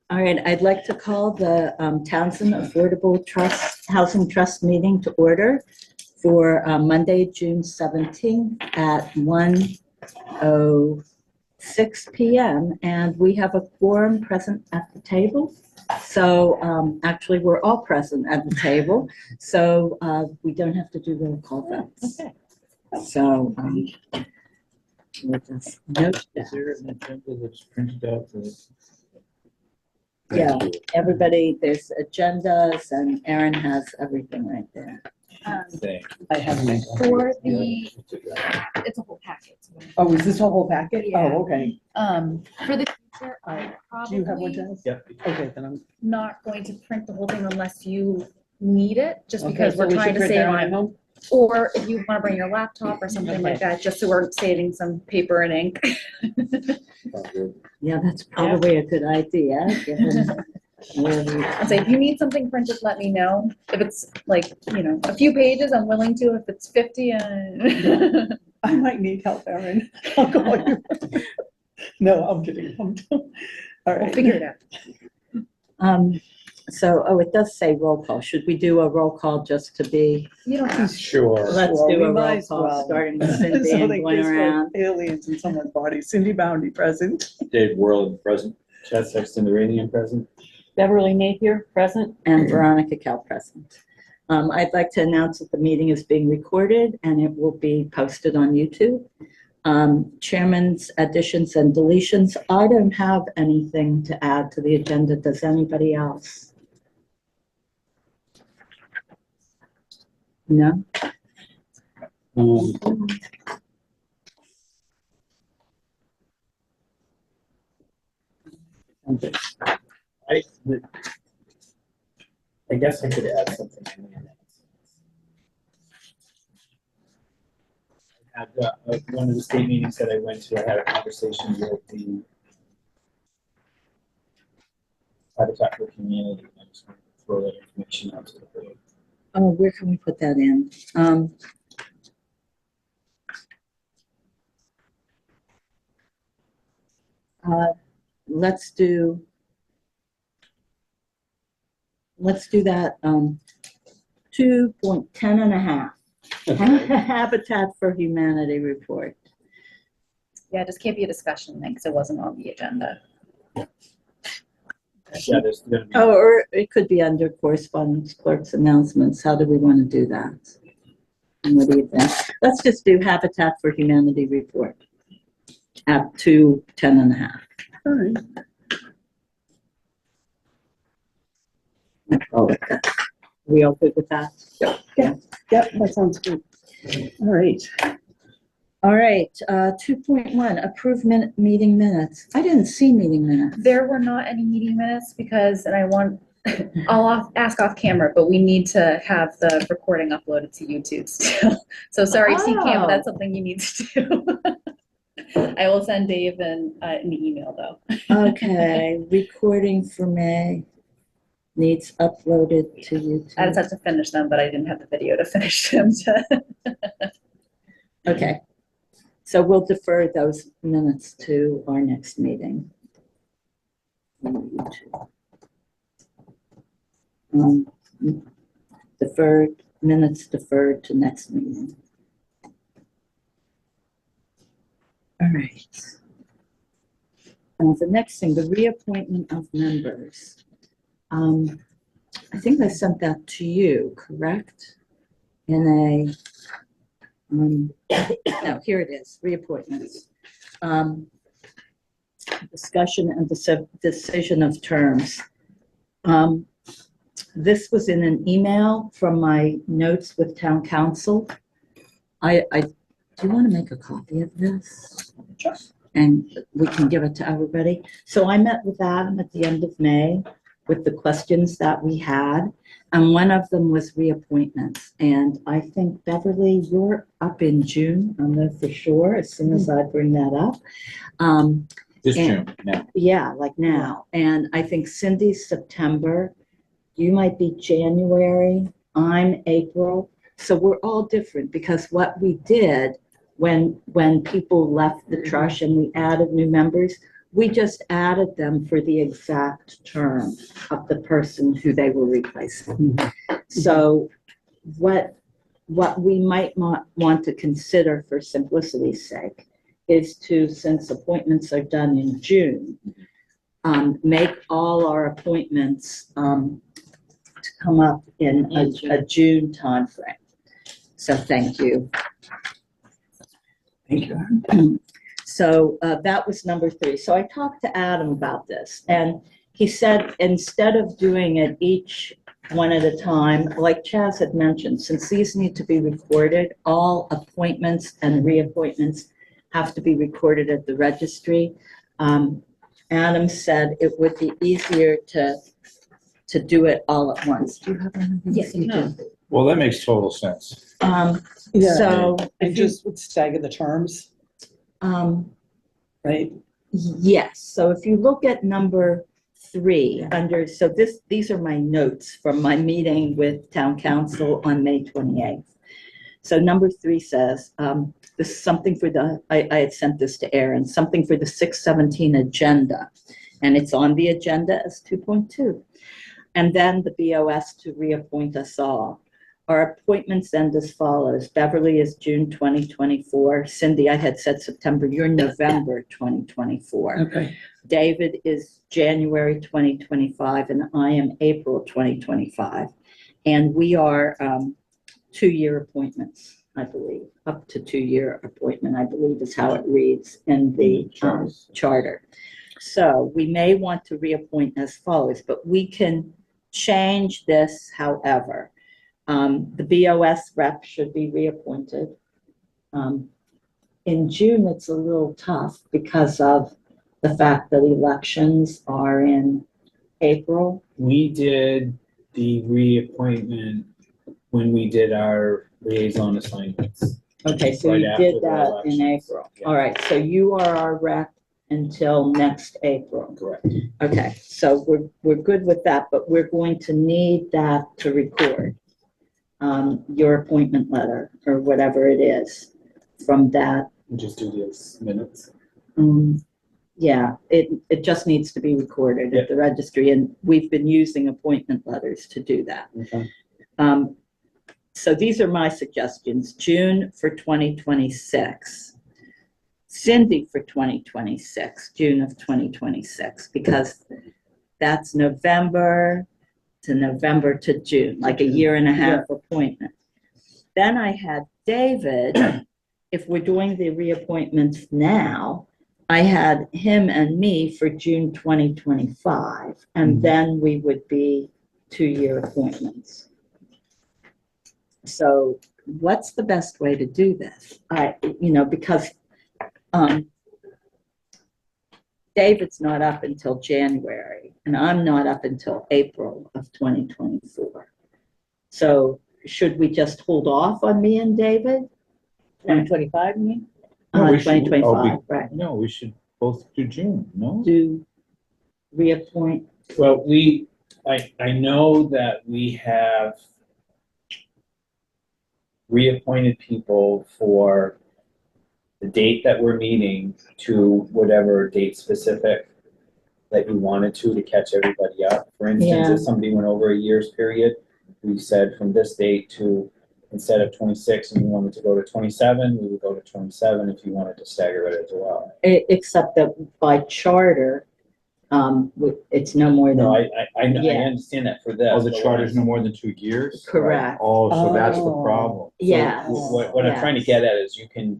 All right, I'd like to call the Townsend Affordable Trust, Housing Trust meeting to order for Monday, June 17th at 1:06 p.m. And we have a quorum present at the table. So actually, we're all present at the table. So we don't have to do roll call votes. Okay. So we'll just note Is that. there an agenda that's printed out for this? Yeah, everybody, there's agendas and Erin has everything right there. Thing. I haven't. For the, it's a whole packet. Oh, is this a whole packet? Yeah. Oh, okay. For the future, I'm Do you have one, probably Janice? Yep. Okay, then I'm. not going to print the whole thing unless you need it, just Okay, because so we're we trying should to print save that when on I'm home? Or if you want to bring your laptop or something like that, just so we're saving some paper and ink. Yeah, that's probably a good idea, given where we. I'd say if you need something printed, let me know. If it's like, a few pages, I'm willing to. If it's 50, I might need help, Erin. I'll call you. No, I'm kidding. All we'll right. figure it out. So, it does say roll call. Should we do a roll call just to be? You don't have to. Sure. Let's Sure, do we a might roll as call, well. starting with Cindy So and they going guess we're around. aliens in someone's body. Cindy Bounty present. Dave Worland present. Chad Sexton Iranian present. Beverly Napier present. And Veronica Cal present. I'd like to announce that the meeting is being recorded and it will be posted on YouTube. Chairman's additions and deletions. I don't have anything to add to the agenda. Does anybody else? No? I guess I could add something in there. At one of the state meetings that I went to, I had a conversation with the Habitat for Humanity. I just wanted to throw that information out to the board. Oh, where can we put that in? Let's do that, 2.10 and a half. Habitat for Humanity report. Yeah, it just can't be a discussion thing because it wasn't on the agenda. Yeah, there's gonna be. Oh, or it could be under correspondence clerk's announcements. How do we want to do that? And what do you think? Let's just do Habitat for Humanity report at 2:10 and a half. All right. Are we all good with that? Yep, that sounds good. All right. All right, 2.1, approve meeting minutes. I didn't see meeting minutes. There were not any meeting minutes because, and I'll ask off camera, but we need to have the recording uploaded to YouTube still. So sorry, CCAM, but that's something you need to do. I will send Dave an email though. Okay, recording for May needs uploaded to YouTube. I just had to finish them, but I didn't have the video to finish them. Okay, so we'll defer those minutes to our next meeting. Minutes deferred to next meeting. All right. The next thing, the reappointment of members. I think I sent that to you, correct? In a, no, here it is, reappointments. Discussion and decision of terms. This was in an email from my notes with town council. Do you want to make a copy of this? Sure. And we can give it to everybody. So I met with Adam at the end of May with the questions that we had. And one of them was reappointments. And I think, Beverly, you're up in June, I know for sure, as soon as I bring that up. This and- June, now. Yeah, like now. And I think Cindy's September. You might be January. I'm April. So we're all different because what we did when people left the trust and we added new members, we just added them for the exact term of the person who they were replacing. So what we might want to consider for simplicity's sake is to, since appointments are done in June, make all our appointments to come up in a June timeframe. So thank you. Thank you. So that was number 3. So I talked to Adam about this, and he said instead of doing it each one at a time, like Chaz had mentioned, since these need to be recorded, all appointments and reappointments have to be recorded at the registry. Adam said it would be easier to do it all at once. Do you have anything? Yes, you no. do. Well, that makes total sense. Yeah. So And just would stagger the terms, right? yes, so if you look at number 3 under, so these are my notes from my meeting with town council on May 28th. So number 3 says, this is something for I had sent this to Aaron, something for the 617 agenda. And it's on the agenda as 2.2. And then the BOS to reappoint us all. Our appointments end as follows. Beverly is June 2024. Cindy, I had said September, you're November 2024. Okay. David is January 2025, and I am April 2025. And we are 2-year appointments, I believe, up to 2-year appointment, I believe is how it reads in the charter. So we may want to reappoint as follows, but we can change this however. The BOS rep should be reappointed. In June, it's a little tough because of the fact that elections are in April. We did the reappointment when we did our liaison assignments. Okay, so Right you after did the that in elections. April. Yeah. All right, so you are our rep until next April. Correct. Okay, so we're good with that, but we're going to need that to record your appointment letter or whatever it is from that. Just do the minutes. Yeah, it just needs to be recorded at the registry, and we've been using appointment letters to do that. Okay. So these are my suggestions. June for 2026. Cindy for 2026, June of 2026, because that's November to June, like a year and a half appointment. Then I had David, if we're doing the reappointments now, I had him and me for June 2025, and then we would be 2-year appointments. So what's the best way to do this? Because David's not up until January, and I'm not up until April of 2024. So should we just hold off on me and David? 2025, you mean? No, we should 2025, right. No, we should both do June, no? Do reappoint, Well, I know that we have reappointed people for the date that we're meeting to whatever date specific that you wanted to catch everybody up. For instance, Yeah. if somebody went over a year's period, we said from this date to, instead of 26 and you wanted to go to 27, we would go to 27 if you wanted to stagger it as well. except that by charter, it's no more No, than, I Yeah. understand that for this. Oh, the but charter's no more than 2 years? correct. Oh, so that's the Oh. problem. So Yes. What I'm trying to get at is you can,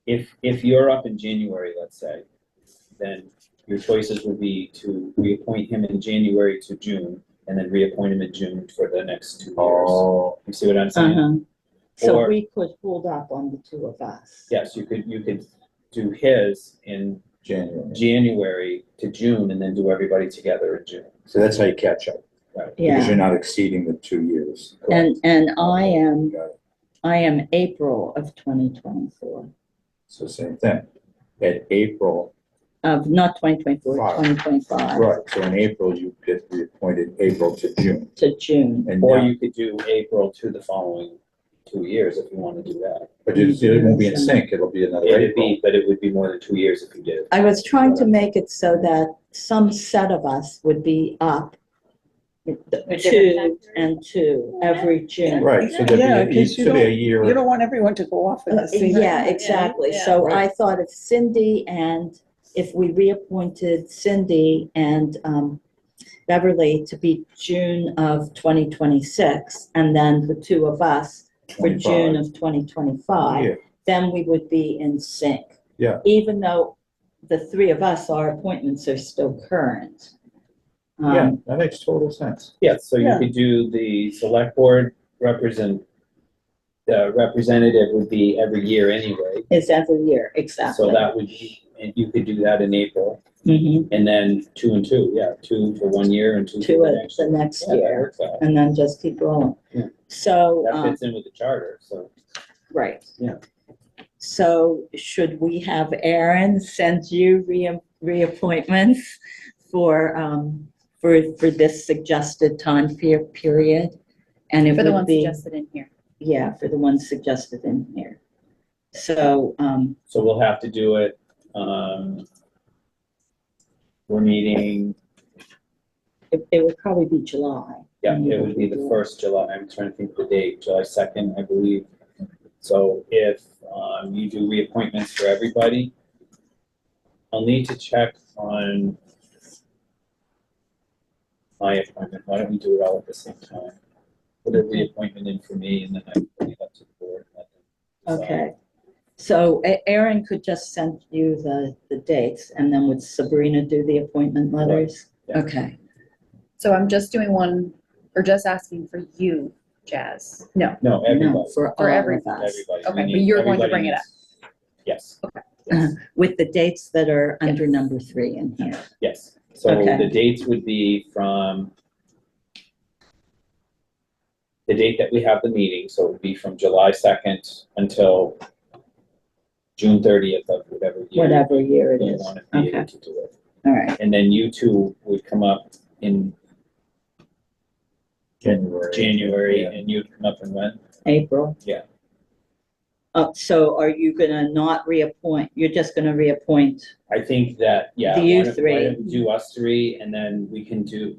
if you're up in January, let's say, then your choices would be to reappoint him in January to June, and then reappoint him in June for the next 2 years. Oh, You see what I'm saying? Uh-huh. So Or- we could hold up on the 2 of us. Yes, you could do his in January. January to June, and then do everybody together in June. So that's how you catch up, Right. because Yeah, you're not exceeding the 2 years. and I am Got it. April of 2024, So same thing. At April, of not 2024, Five. 2025 right, so in April, you get reappointed April to June. to June. And Or now, you could do April to the following 2 years if you want to do that. But it won't be in sync, it'll be another It'd April. be, but it would be more than 2 years if you did. I was trying to make it so that some set of us would be up two and two every June. Right, so Yeah, there'd be, 'cause you should be a You year, don't want everyone to go off in the same. Yeah, exactly. So I Right. thought if Cindy and, if we reappointed Cindy and Beverly to be June of 2026, and then the two of us for June 25. of 2025, Yeah. then we would be in sync. Yeah. Even though the three of us, our appointments are still current. Yeah, that makes total sense. Yeah, so you Yeah. could do the select board representative would be every year anyway. It's every year, exactly. So that would be, and you could do that in April. Mhm. And then 2 and 2, yeah, 2 for 1 year and 2 To for the it next. the next Yeah, that year, works out. and then just keep rolling. Yeah. So, That fits in with the charter, so. right. Yeah. So should we have Aaron send you reappointments for this suggested time period? And it For the would ones be, suggested in here. yeah, for the ones suggested in here. So, So we'll have to do it, we're meeting, it would probably be July. yeah, it would be the first July, I'm trying to think of the date, July 2nd, I believe. So if, you do reappointments for everybody, I'll need to check on my appointment, why don't we do it all at the same time? Put a reappointment in for me and then I can bring it up to the board. and let them decide. Okay. So Aaron could just send you the dates, and then would Sabrina do the appointment letters? Yeah. Okay. So I'm just doing one, or just asking for you, Jazz. No, No, No, everybody, for For all every- of us. everybody. We Okay, but need- you're going to everybody bring it needs- Yes, With the dates that are under number 3 in here. yes. So Okay. the dates would be from the date that we have the meeting, so it would be from July 2nd until June 30th of whatever year. Whatever year it You is. want to be able Okay. to do it. All right. And then you two would come up in January Yeah. and you'd come up in when? April. Yeah. So are you gonna not reappoint? You're just gonna reappoint? I think that, yeah. Do you why don't- three? Why don't we do us three and then we can do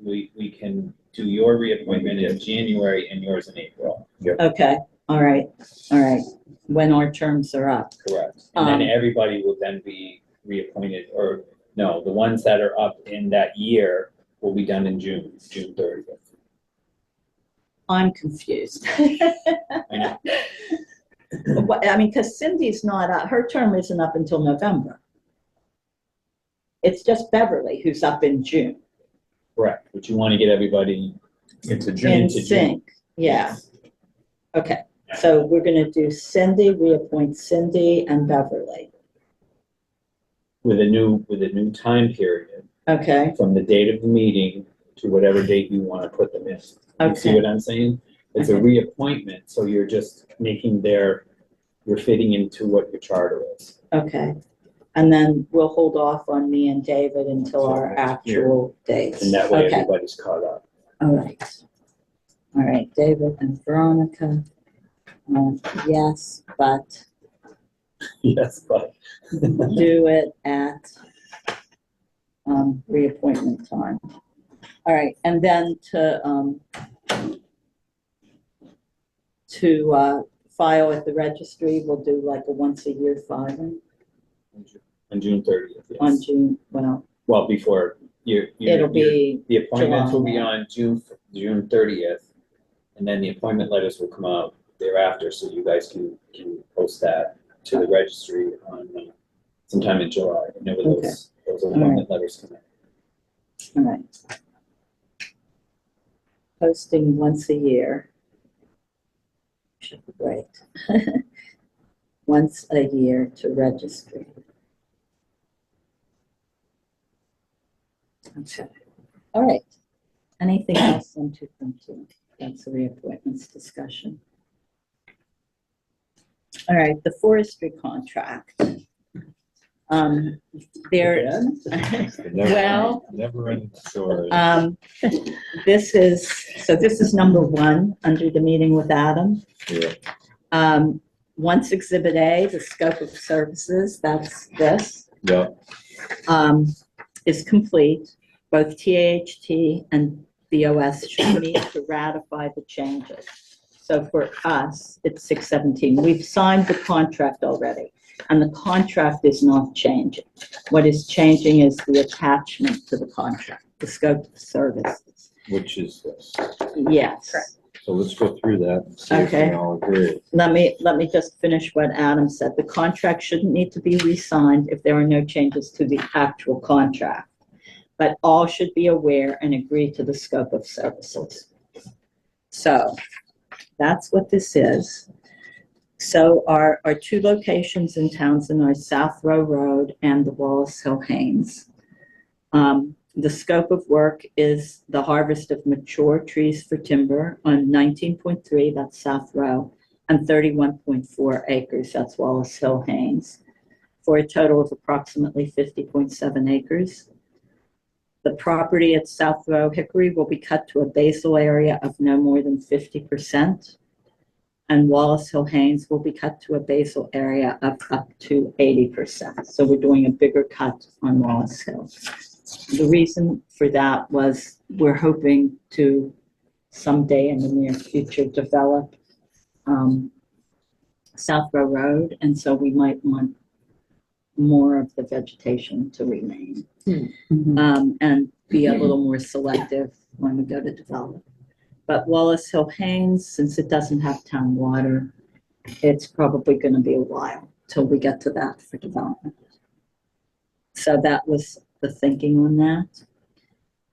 your reappointment in January and yours in April. Okay. All right. All right. When our terms are up. Correct. And then Um, everybody will then be reappointed, or no, the ones that are up in that year will be done in June 30th. I'm confused. I know. I mean, because Cindy's not, her term isn't up until November. It's just Beverly who's up in June. Correct, but you want to get everybody Into June. In into June. sync, yeah. Okay, so we're gonna do Cindy, reappoint Cindy and Beverly. with a new time period Okay, from the date of the meeting to whatever date you want to put them in. You see Okay. what I'm saying? It's a Okay. reappointment, so you're just making you're fitting into what your charter is. okay. And then we'll hold off on me and David until Until our next year. actual dates. And that way Okay, everybody's caught up. all right. All right, David and Veronica. Yes, but Yes, but. do it at reappointment time. All right, and then to file at the registry, we'll do like a once-a-year filing On June 30th, on yes. June, Well, before, it'll be, the appointments will be July. on June 30th, and then the appointment letters will come out thereafter, so you guys can post that to the registry on sometime in July, whenever those appointment letters come in. all right. Posting once a year. Should be great. Once a year to registry. Okay, all right. Anything else on 2.2? That's the reappointments discussion. All right, the forestry contract. There, well, Never ending story. this is number 1 under the meeting with Adam. Yeah. Once Exhibit A, the scope of services, that's this, Yeah, is complete. Both TAHT and BOS should meet to ratify the changes. So for us, it's 617. We've signed the contract already, and the contract is not changing. What is changing is the attachment to the contract, the scope of services. which is this. Yes. Correct. So let's go through that and see if Okay. we all agree. Let me just finish what Adam said. The contract shouldn't need to be re-signed if there are no changes to the actual contract. But all should be aware and agree to the scope of services. So that's what this is. So our two locations in Townsend are South Row Road and the Wallace Hill Haynes. The scope of work is the harvest of mature trees for timber on 19.3, that's South Row, and 31.4 acres, that's Wallace Hill Haynes, for a total of approximately 50.7 acres. The property at South Row Hickory will be cut to a basal area of no more than 50%, and Wallace Hill Haynes will be cut to a basal area of up to 80%. So we're doing a bigger cut on Wallace Hill. The reason for that was we're hoping to someday in the near future develop South Row Road, and so we might want more of the vegetation to remain and be a little more selective when we go to develop. But Wallace Hill Haynes, since it doesn't have town water, it's probably going to be a while till we get to that for development. So that was the thinking on that.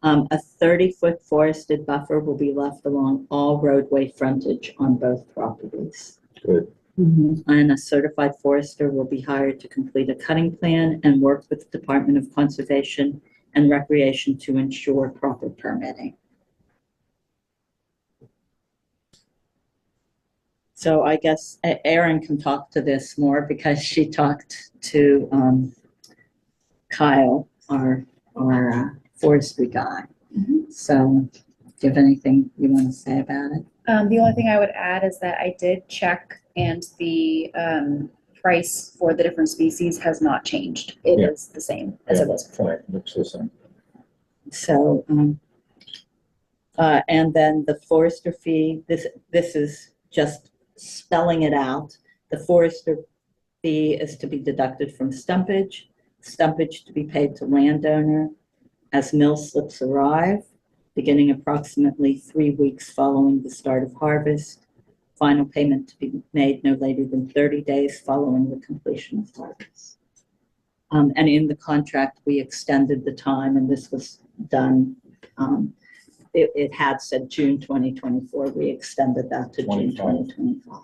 A 30-foot forested buffer will be left along all roadway frontage on both properties. Good. And a certified forester will be hired to complete a cutting plan and work with the Department of Conservation and Recreation to ensure proper permitting. So I guess Erin can talk to this more because she talked to Kyle, our forestry guy. So do you have anything you want to say about it? The only thing I would add is that I did check and the price for the different species has not changed. It Yeah. is the same as it was before. Right, looks the same. So, and then the forester fee, this is just spelling it out. The forester fee is to be deducted from stumpage to be paid to landowner as mill slips arrive, beginning approximately 3 weeks following the start of harvest. Final payment to be made no later than 30 days following the completion of harvest. And in the contract, we extended the time, and this was done. It had said June 2024. We extended that to June 25. 2025.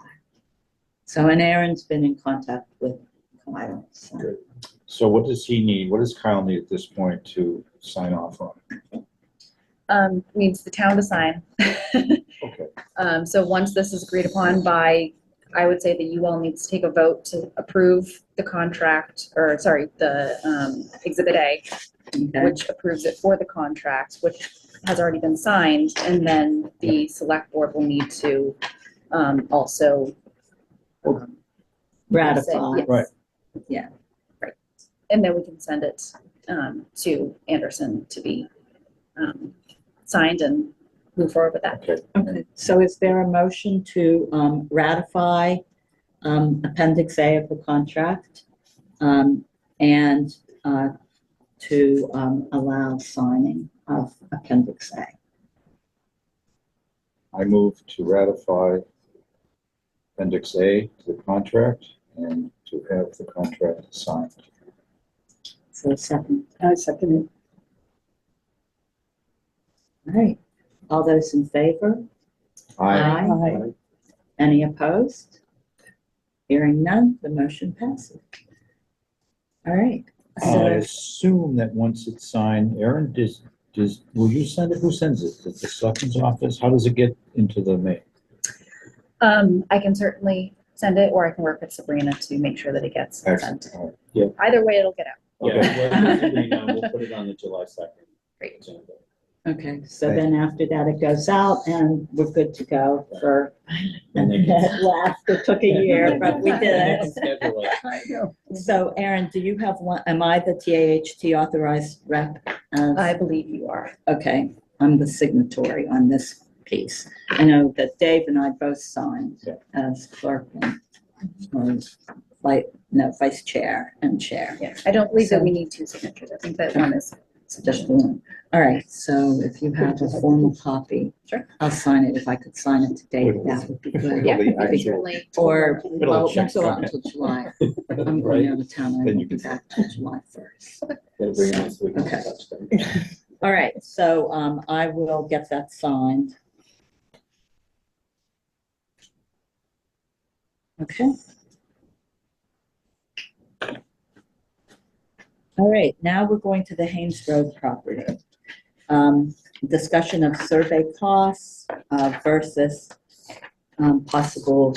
So, and Aaron's been in contact with Kyle. So. Good. So what does he need? What does Kyle need at this point to sign off on? Needs the town to sign. Okay. So once this is agreed upon by, I would say that you all need to take a vote to approve the contract, or sorry, the Exhibit A, Okay. which approves it for the contract, which has already been signed, and then the select board will need to also Ratify. Yes. Right. Yeah. Right. And then we can send it to Anderson to be signed and move forward with that. Okay. Okay, so is there a motion to ratify Appendix A of the contract and to allow signing of Appendix A? I move to ratify Appendix A to the contract and to have the contract signed. So second. I second it. All right. All those in favor? Aye. Aye. Any opposed? Hearing none, the motion passes. All right. I So assume that once it's signed, Aaron, will you send it? Who sends it? The selectman's office? How does it get into the mail? I can certainly send it, or I can work with Sabrina to make sure that it gets Excellent. sent. All right. Either way, it'll get out. Yeah, Okay. we'll put it on the July 2nd Great. agenda. Okay, so then after that, it goes out and we're good to go for, And they can- at last, it took a year, but we They did can schedule it. I know. it. So Erin, do you have one, am I the TAHT authorized rep? I believe you are. Okay, I'm the signatory on this piece. I know that Dave and I both signed Yeah. as clerk and, vice chair and chair. Yeah, I don't believe that we So- need two signatures. I think that one is So just the one. All right, so if you have a formal copy. Sure. I'll sign it. If I could sign it today, that would be good. Yeah, The we can actual- certainly. Or, Middle well, of we'll check. go out until July. I'm Right. going out of town. I Then won't you be can- back till July 1st. Gotta bring it in so we can Okay. touch them. All right, so I will get that signed. Okay. All right, now we're going to the Haynes Road property. Discussion of survey costs versus possible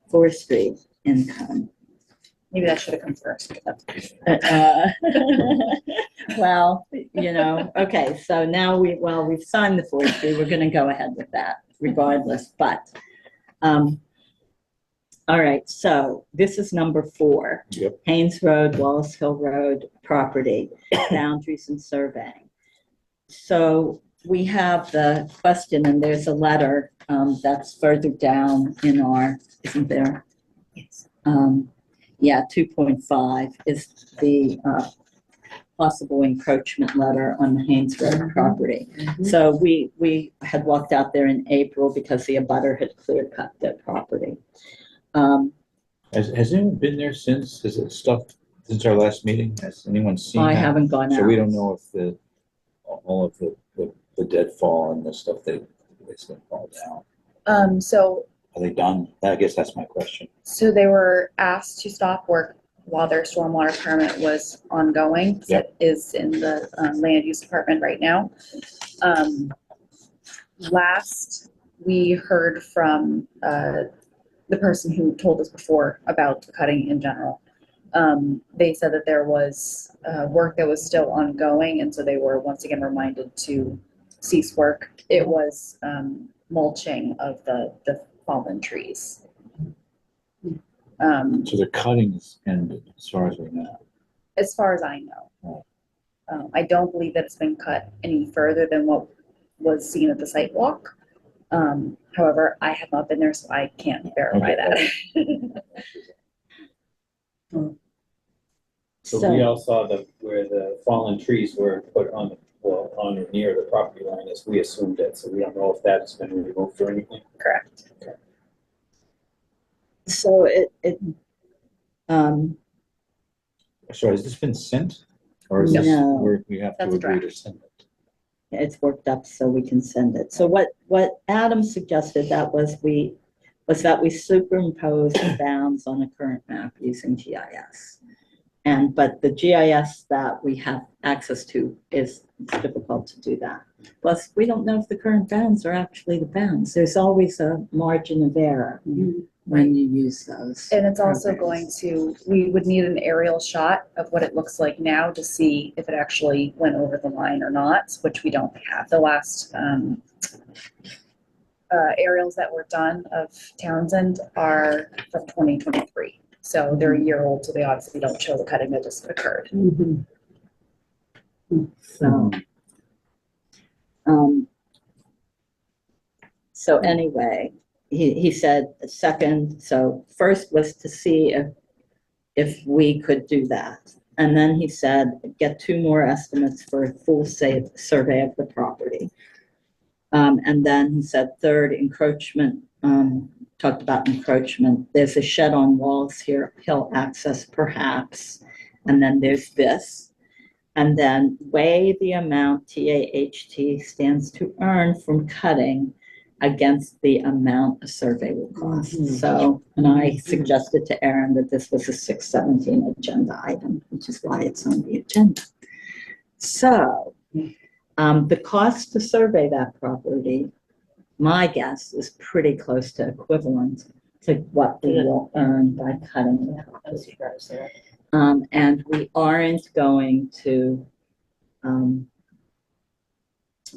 forestry income. Maybe that should have come first. Uh, Well, okay, so now we've signed the forestry, we're gonna go ahead with that regardless, but, all right, so this is number 4. Yep. Haynes Road, Wallace Hill Road property, boundaries and surveying. So we have the question, and there's a letter, that's further down in our, isn't there? Yes. Yeah, 2.5 is the possible encroachment letter on the Haynes Road property. So we had walked out there in April because the abutter had clear cut their property. Has anyone been there since? Is it stuff since our last meeting? Has anyone seen I that? haven't gone out. So we don't know if all of the deadfall and the stuff it's gonna fall down. So Are they done? I guess that's my question. they were asked to stop work while their stormwater permit was ongoing. So Yep. it is in the land use department right now. Last we heard from the person who told us before about the cutting in general. They said that there was work that was still ongoing, and so they were once again reminded to cease work. It was mulching of the fallen trees. So the cutting is ended as far as we know. As far as I know. I don't believe that it's been cut any further than what was seen at the site walk. However, I have not been there, so I can't verify Okay. that. So we all saw where the fallen trees were put on, on or near the property line as we assumed it, so we don't know if that's been removed or anything. Correct. So So has this been sent? Or is this No. where we have to That's a agree to draft. send it? it's worked up so we can send it. So what Adam suggested was that we superimpose the bounds on a current map using GIS. But the GIS that we have access to it's difficult to do that. Plus, we don't know if the current bounds are actually the bounds. There's always a margin of error when you use those. And it's also programs. we would need an aerial shot of what it looks like now to see if it actually went over the line or not, which we don't have. The last aerials that were done of Townsend are from 2023. So they're a year old, so they obviously don't show the cutting that just occurred. So, so anyway, he said second, so first was to see if we could do that. And then he said, get 2 more estimates for a full survey of the property. And then he said third, encroachment, talked about encroachment. There's a shed on Walls here, hill access perhaps. And then there's this. And then weigh the amount TAHT stands to earn from cutting against the amount a survey will cost. So, and I suggested to Aaron that this was a 617 agenda item, which is why it's on the agenda. So, the cost to survey that property, my guess is pretty close to equivalent to what we will earn by cutting the property. And we aren't going to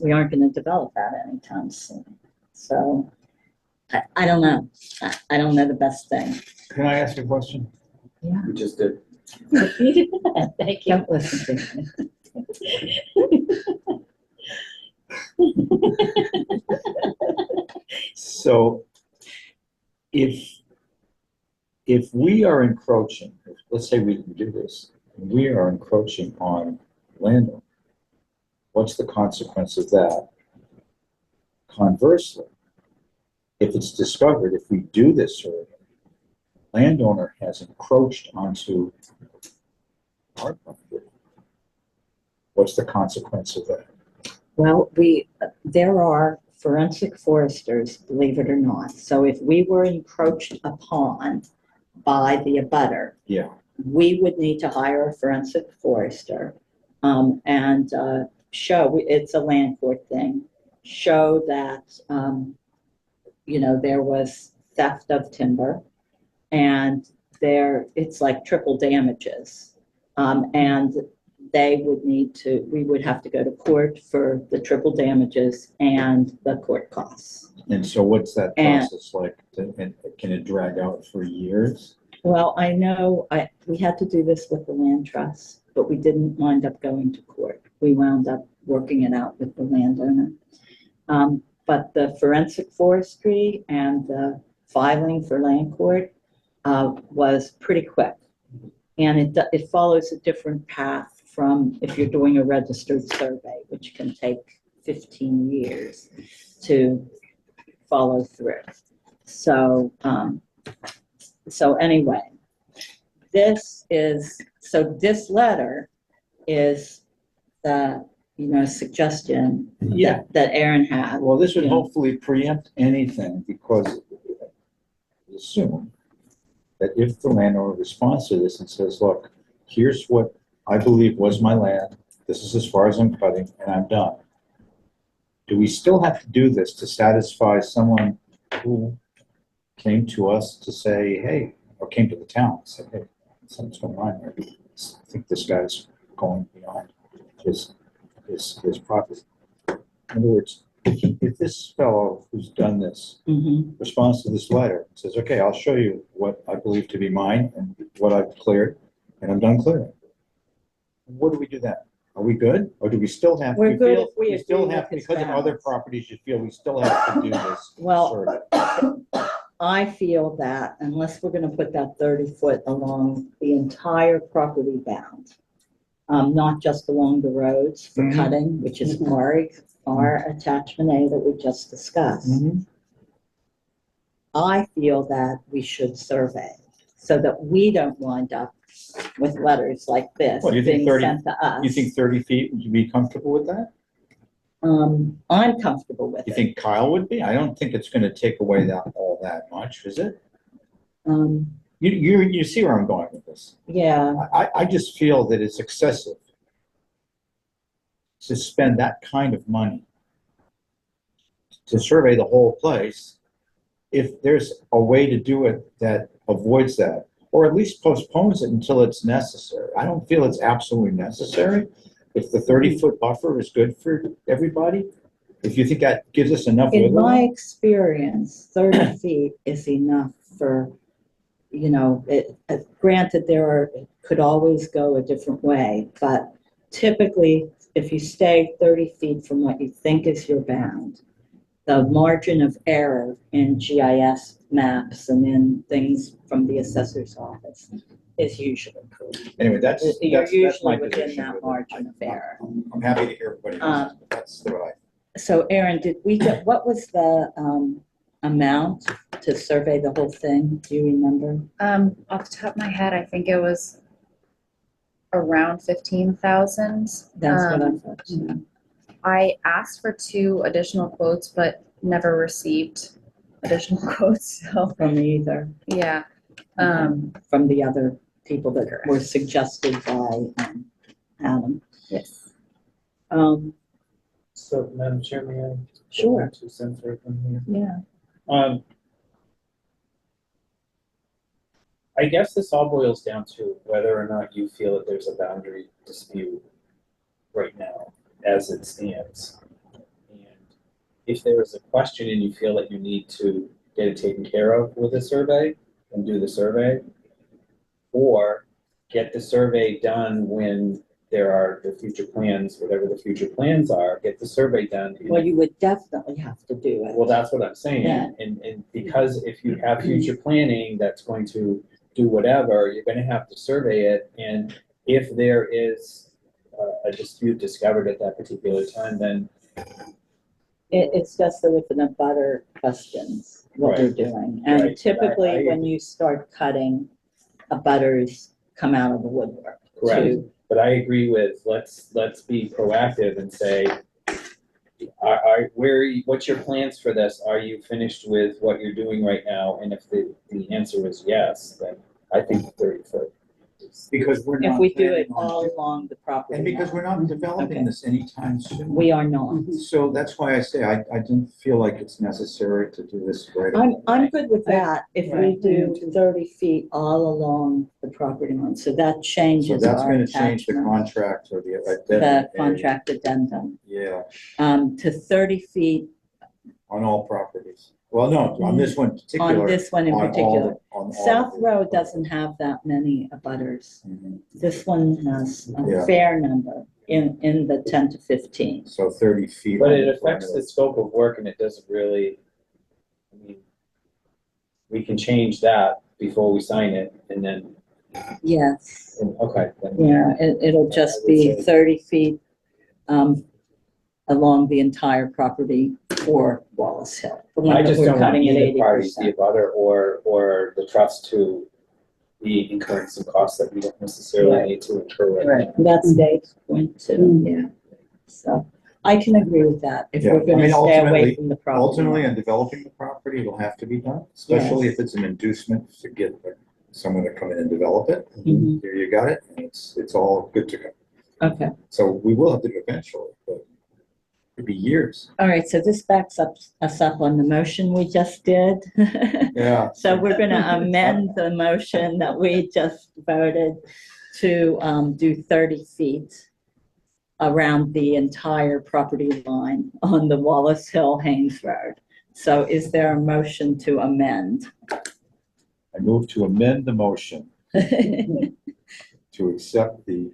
we aren't gonna develop that anytime soon. So, I don't know. I don't know the best thing. Can I ask a question? Yeah. We just did. Thank you. Don't listen to me. So if we are encroaching, let's say we can do this, and we are encroaching on landowner, what's the consequence of that? Conversely, if it's discovered, if we do this survey, landowner has encroached onto our property, what's the consequence of that? Well, there are forensic foresters, believe it or not. So if we were encroached upon by the abutter, Yeah, we would need to hire a forensic forester, and show, it's a land court thing, show that, there was theft of timber, and it's like triple damages. And we would have to go to court for the triple damages and the court costs. and so what's that And- process like? And can it drag out for years? Well, I know, we had to do this with the land trust, but we didn't wind up going to court. We wound up working it out with the landowner. But the forensic forestry and the filing for land court was pretty quick. And it follows a different path from if you're doing a registered survey, which can take 15 years to follow through. So, anyway, this letter is the, suggestion Yeah. that Aaron had. Well, this would Yeah. hopefully preempt anything because assume that if the landowner responds to this and says, look, here's what I believe was my land, this is as far as I'm cutting, and I'm done. Do we still have to do this to satisfy someone who came to us to say, hey, or came to the town and said, hey, something's going on here. I think this guy's going beyond his property. In other words, if this fellow who's done this Mhm. responds to this letter, says, okay, I'll show you what I believe to be mine and what I've cleared, and I'm done clearing. What do we do then? Are we good? Or do we still have? We're you good feel if we you still agree have, with his because of other bounds. properties, you feel we still have to do this Well, survey? I feel that unless we're gonna put that 30-foot along the entire property bound, not just along the roads for Mhm. cutting, which is our attachment A that we just discussed. Mhm. I feel that we should survey so that we don't wind up with letters like this Well, you think being 30 sent to us. You think 30 feet, would you be comfortable with that? I'm comfortable with You it. think Kyle would be? I don't think it's gonna take away all that much, is it? You see where I'm going with this? Yeah, I just feel that it's excessive to spend that kind of money to survey the whole place. If there's a way to do it that avoids that, or at least postpones it until it's necessary. I don't feel it's absolutely necessary. If the 30-foot buffer is good for everybody, if you think that gives us enough in wiggle my room. experience, 30 feet is enough for, granted, it could always go a different way, but typically, if you stay 30 feet from what you think is your bound, the margin of error in GIS maps and in things from the assessor's office is usually correct. Anyway, that's You're my usually within position that with it. margin of error. I'm happy to hear everybody else's, but that's what I. So Aaron, what was the amount to survey the whole thing? Do you remember? Off the top of my head, I think it was around 15,000. That's what I thought. too. I asked for 2 additional quotes, but never received additional quotes, so, From either, yeah. from the other people that were suggested by Adam. Yes. So, Madam Chair, may I? Sure. 2 cents right from here. Yeah. I guess this all boils down to whether or not you feel that there's a boundary dispute right now, as it stands. if there is a question and you feel that you need to get it taken care of with a survey, then do the survey. Or get the survey done when there are the future plans, whatever the future plans are, get the survey done. Well, you would definitely have to do it. Well, that's what I'm saying, Yeah. and because if you have future planning that's going to do whatever, you're gonna have to survey it, and if there is a dispute discovered at that particular time, then It's just that with the butter questions, what we're doing. And Right. typically, I- when you start cutting, butters come out of the woodwork. Correct. too. But I agree with, let's be proactive and say, what's your plans for this? Are you finished with what you're doing right now? And if the answer is yes, then I think 30 foot. Because we're If not. we do it planning on all do- along the property And because line. we're not developing Okay. this anytime soon. We are not. So that's why I say I don't feel like it's necessary to do this right I'm away. good with that, if we Right. do 30 feet all along the property line, so that So changes that's our gonna change the attachment. contract or the The addendum area. contract addendum, Yeah, to 30 feet on all properties. Well, no, on this one particular. on this one in on all particular. the- on all South the- Row doesn't have that many abutters. Mhm. This one has a Yeah. fair number in the 10 to 15. So 30 feet. But on it the affects the perimeter. scope of work and it doesn't really, I mean, we can change that before we sign it and then, Yes, okay. then- yeah, it'll just be 30 feet along the entire property for Wallace Hill. The one I that just we're don't want cutting at either party, the 80%. abutter or the trust to be incurring some costs that we don't necessarily need to incur right now. That's Dave's point too, yeah. So I can agree with that, if Yeah, we're I gonna mean, stay away ultimately- from the property. Ultimately, line. in developing the property, it'll have to be done, especially if it's an inducement to get someone to come in and develop it. Mhm. Here you got it, and it's all good to go. Okay, So we will have to do it eventually, but it'd be years. all right, so this backs us up on the motion we just did. Yeah. So we're gonna amend the motion that we just voted to do 30 feet around the entire property line on the Wallace Hill Haynes Road. So is there a motion to amend? I move to amend the motion to accept the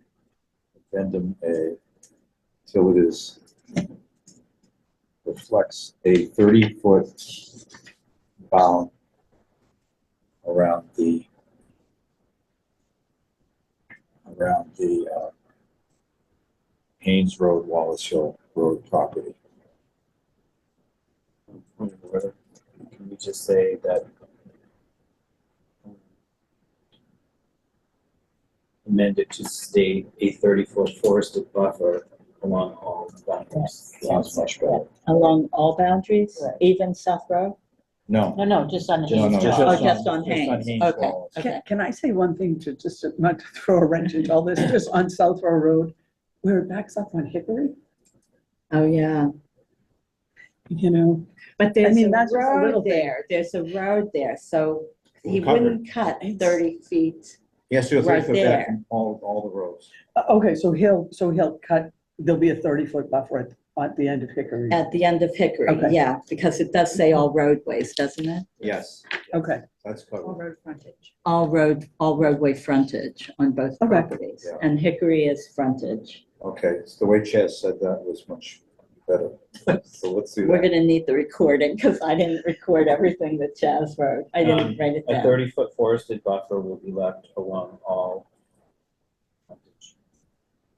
addendum A till it is reflects a 30-foot bound around the Haynes Road, Wallace Hill Road property. Point of order. Can we just say that amended to state a 30-foot forested buffer along all boundaries? Sounds much better. Along all boundaries, Right. even South Road? No, No, just on No, Haynes no, Drive. Oh, just on Haynes, okay, Wallace. okay. Can I say one thing to just, not to throw a wrench into all this, just on South Row Road, where it backs up on Hickory, Oh, yeah. you know? But there's mean, a that's just a little road thing. there, there's a road there, so he We'll cover wouldn't cut 30 feet. He has to go Right 30 foot back there. from all the roads. Okay, so he'll cut, there'll be a 30-foot buffer at the end of Hickory. At the end of Hickory, Okay. yeah, because it does say all roadways, doesn't it? Yes, Okay, that's covered. road frontage. All roadway frontage on both Okay. properties, Yeah. and Hickory is frontage. Okay, it's the way Chaz said that was much better. So let's do We're that. gonna need the recording, because I didn't record everything that Chaz wrote, I didn't write it A down. 30-foot forested buffer will be left along all frontage.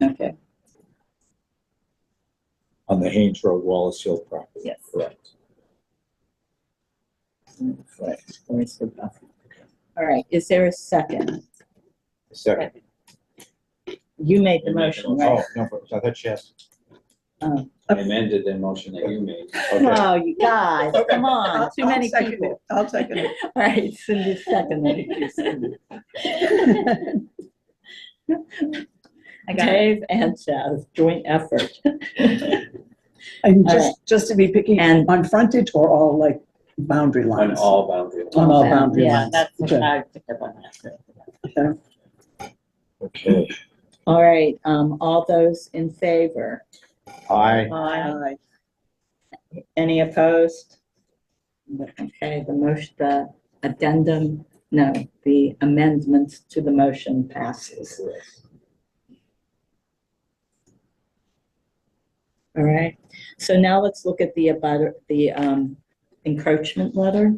Okay, On the Haynes Road, Wallace Hill property. yes. Correct. Right, where's the buffer? All right, is there a second? Second. You made the You made the motion, right? Oh, no, but I thought Chaz. Oh. I amended the motion that you made. Okay. Oh, you guys, come on, too I'll many second it. people. I'll second it. All right, Cindy seconded. I got it. Dave and Chaz, joint effort. And All just to be picky, And- on frontage or all like boundary On lines? all boundary lines. On all boundary Yeah, lines. that's what Okay. I picked up on that. Okay. Okay. All right, all those in favor? Aye. Aye. Any opposed? Okay, the motion, the addendum, no, the amendment to the motion passes. All right, so now let's look at the encroachment letter.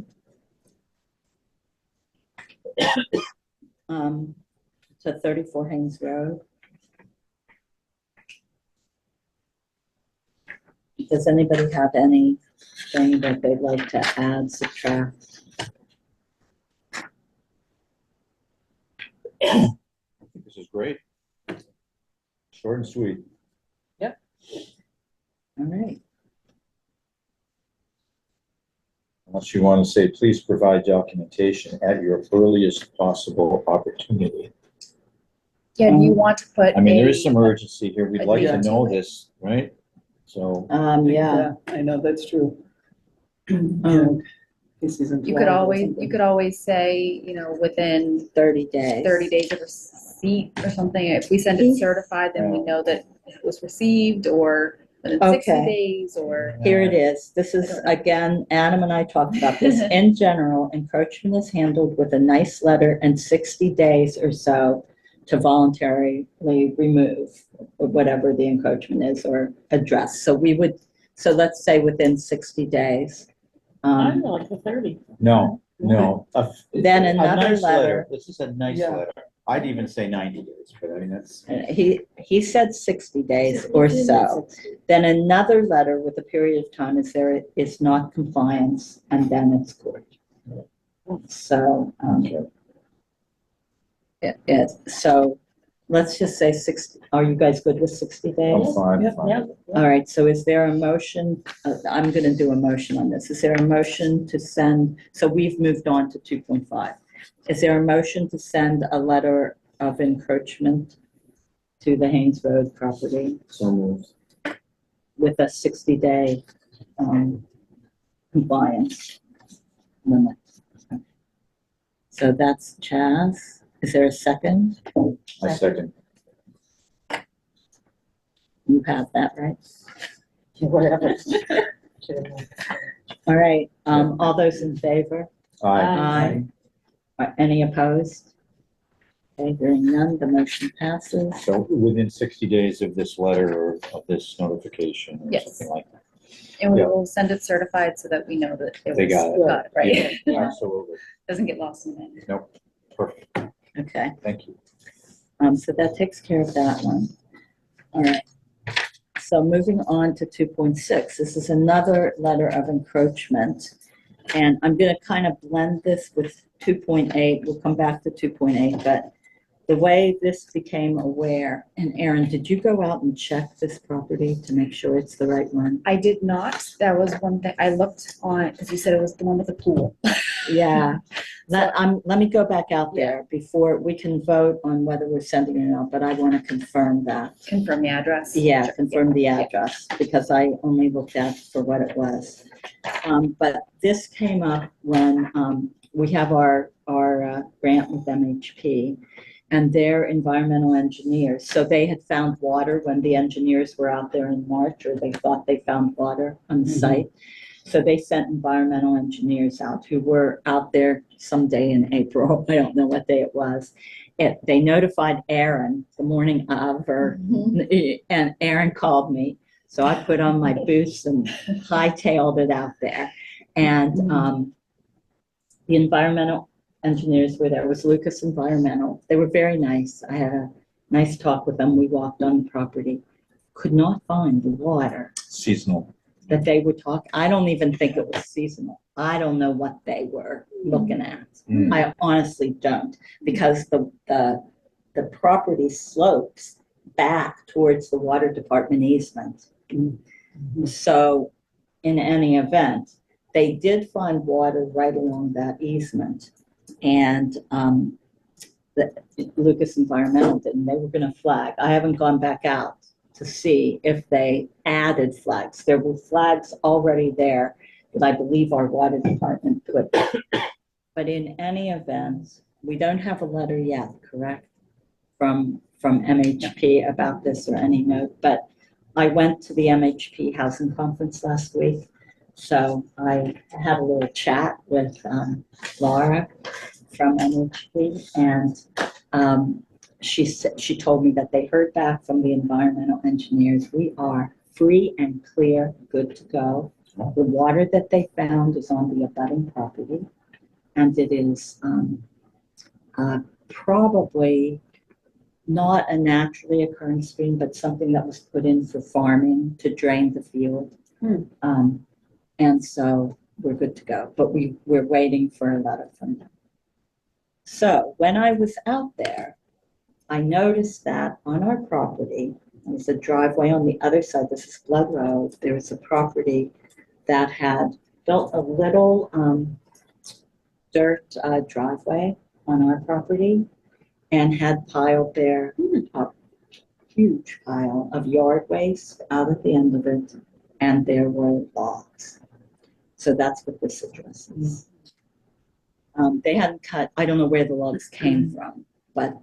To 34 Haynes Road. Does anybody have anything that they'd like to add, subtract? I think this is great. Short and sweet. All right, Unless you want to say, please provide documentation at your earliest possible opportunity. Yeah, do you want to put I mean, there is a- some urgency here. We'd like to date know to it? this, right? So, yeah. I know, that's true. Um, This isn't You could long or always, something. you could always say, within 30 days. 30 days of receipt or something. If we send it certified, then we know that it was received, or within 60 Okay. days, or. Here it is. This is, again, Adam and I talked about this. In general, encroachment is handled with a nice letter and 60 days or so to voluntarily remove whatever the encroachment is or address. So so let's say within 60 days. I'm like the 30. no. Then A another nice letter. This is a nice Yeah. letter. I'd even say 90 days, but I mean, that's. He said 60 days or so. Then another letter with a period of time is there is not compliance, and then it's court. So, so let's just say 60, are you guys good with 60 days? I'm fine, Yeah. fine. Yeah. All right, so is there a motion? I'm gonna do a motion on this. Is there a motion to send, so we've moved on to 2.5. Is there a motion to send a letter of encroachment to the Haynes Road property So moved. with a 60-day compliance limit? So that's Chaz. Is there a second? I second. You have that, right? Whatever. All right, all those in favor? Aye. Any opposed? Okay, hearing none, the motion passes. So within 60 days of this letter or of this notification or Yes. something like that. And we Yeah. will send it certified so that we know that it was. They got it. Right. Yeah, absolutely. Doesn't get lost in the mail. Nope. Perfect. Okay, Thank you. so that takes care of that one. All right. So moving on to 2.6, this is another letter of encroachment. And I'm gonna kind of blend this with 2.8, we'll come back to 2.8, but the way this became aware, and Aaron, did you go out and check this property to make sure it's the right one? I did not. That was one thing. I looked on it because you said it was the one with the pool. Yeah, let me go back out there before we can vote on whether we're sending it or not, but I want to confirm that. Confirm the address. Yeah, Sure. confirm the address, because I only looked at for what it was. But this came up when, we have our grant with MHP, and they're environmental engineers. So they had found water when the engineers were out there in March, or they thought they found water on the site. So they sent environmental engineers out who were out there someday in April. I don't know what day it was. They notified Aaron the morning of, and Aaron called me. So I put on my boots and hightailed it out there. And the environmental engineers were there. It was Lucas Environmental. They were very nice. I had a nice talk with them. We walked on the property. Could not find the water Seasonal. that they were talking. I don't even think it was seasonal. I don't know what they were looking at. Mm. I honestly don't, because the property slopes back towards the water department easement. So in any event, they did find water right along that easement. And the Lucas Environmental didn't. They were gonna flag. I haven't gone back out to see if they added flags. There were flags already there that I believe our water department put. But in any event, we don't have a letter yet, correct? From MHP about this or any note, but I went to the MHP Housing Conference last week, so I had a little chat with Laura from MHP, and she told me that they heard back from the environmental engineers. We are free and clear, good to go. The water that they found is on the abutting property, and it is probably not a naturally occurring stream, but something that was put in for farming to drain the field. And so we're good to go, but we're waiting for a letter from them. So when I was out there, I noticed that on our property, there's a driveway on the other side, this is Blood Road, there was a property that had built a little dirt driveway on our property and had piled there a huge pile of yard waste out at the end of it, and there were logs. So that's what this addresses. They hadn't cut, I don't know where the logs came from, but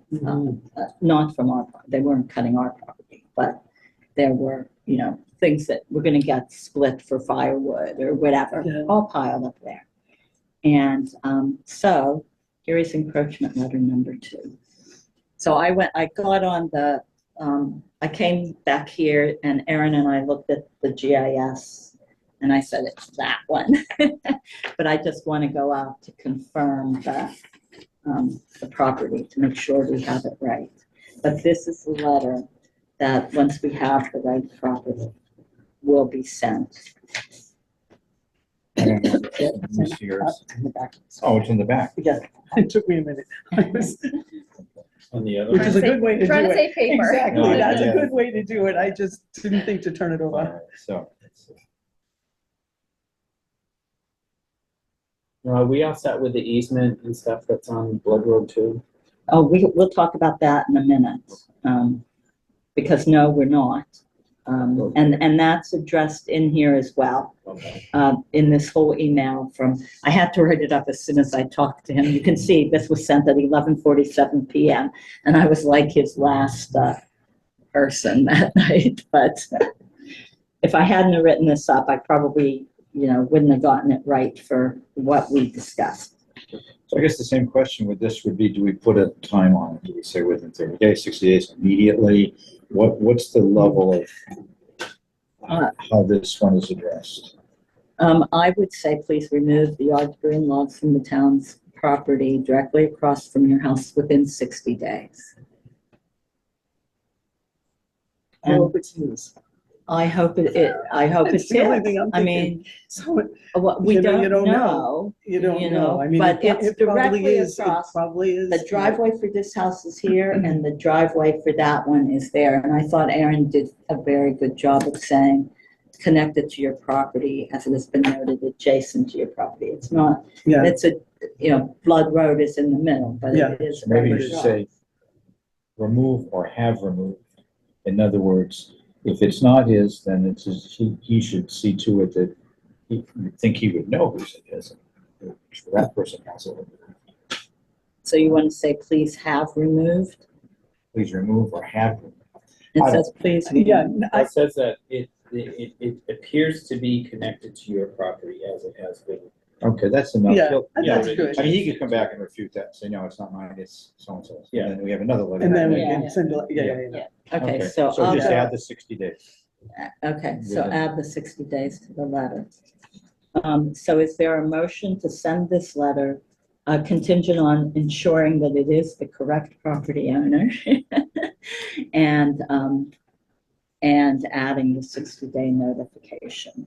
not from our, they weren't cutting our property, but there were, things that were gonna get split for firewood or whatever, Yeah. all piled up there. And so here is encroachment letter number 2. So I got on the, I came back here and Erin and I looked at the GIS and I said, it's that one. But I just want to go out to confirm the property to make sure we have it right. But this is the letter that once we have the right property will be sent. And this year's- In the back. Oh, it's in the back. Yeah, it took me a minute. On the other Which one. is a good way to do Trying to it. save paper. Exactly, No, that's a yeah. good way to do it. I just didn't think to turn it All over. right, so. Are we all set with the easement and stuff that's on Blood Road too? Oh, we'll talk about that in a minute. Because no, we're not. And that's addressed in here as well. Okay. In this whole email from, I had to write it up as soon as I talked to him. You can see this was sent at 11:47 PM. And I was like his last person that night. But if I hadn't written this up, I probably, wouldn't have gotten it right for what we discussed. So I guess the same question with this would be, do we put a time on it? Do we say within 30 days, 60 days, immediately? What's the level of how this one is addressed? I would say please remove the yard debris and logs from the town's property directly across from your house within 60 days. I hope it's news. I hope it It's the only thing I'm I thinking. mean, So, we You know, don't you don't know. you don't You know. know, I mean, but it's it probably directly is. It across. probably is. The driveway for this house is here and the driveway for that one is there. And I thought Aaron did a very good job of saying connected to your property, as it has been noted, adjacent to your property. It's not, Yeah, it's Blood Road is in the middle, but Yeah. it is. So maybe you very should broad. say remove or have removed. In other words, if it's not his, then it's his, he should see to it that he you'd think he would know whose it is. That person has it. So you want to say, please have removed? Please remove or have removed. It says, please. yeah, It says that it appears to be connected to your property as it has been. Okay, that's enough. yeah, He'll- that's Yeah. good. I mean, he could come back and refute that, and say, no, it's not mine, it's so-and-so's. Yeah. And then we have another letter. And then we Yeah. can send, yeah. Okay, so So I'll just go- add the 60 days. Okay, so Yeah. add the 60 days to the letter. So is there a motion to send this letter contingent on ensuring that it is the correct property owner? And adding the 60-day notification?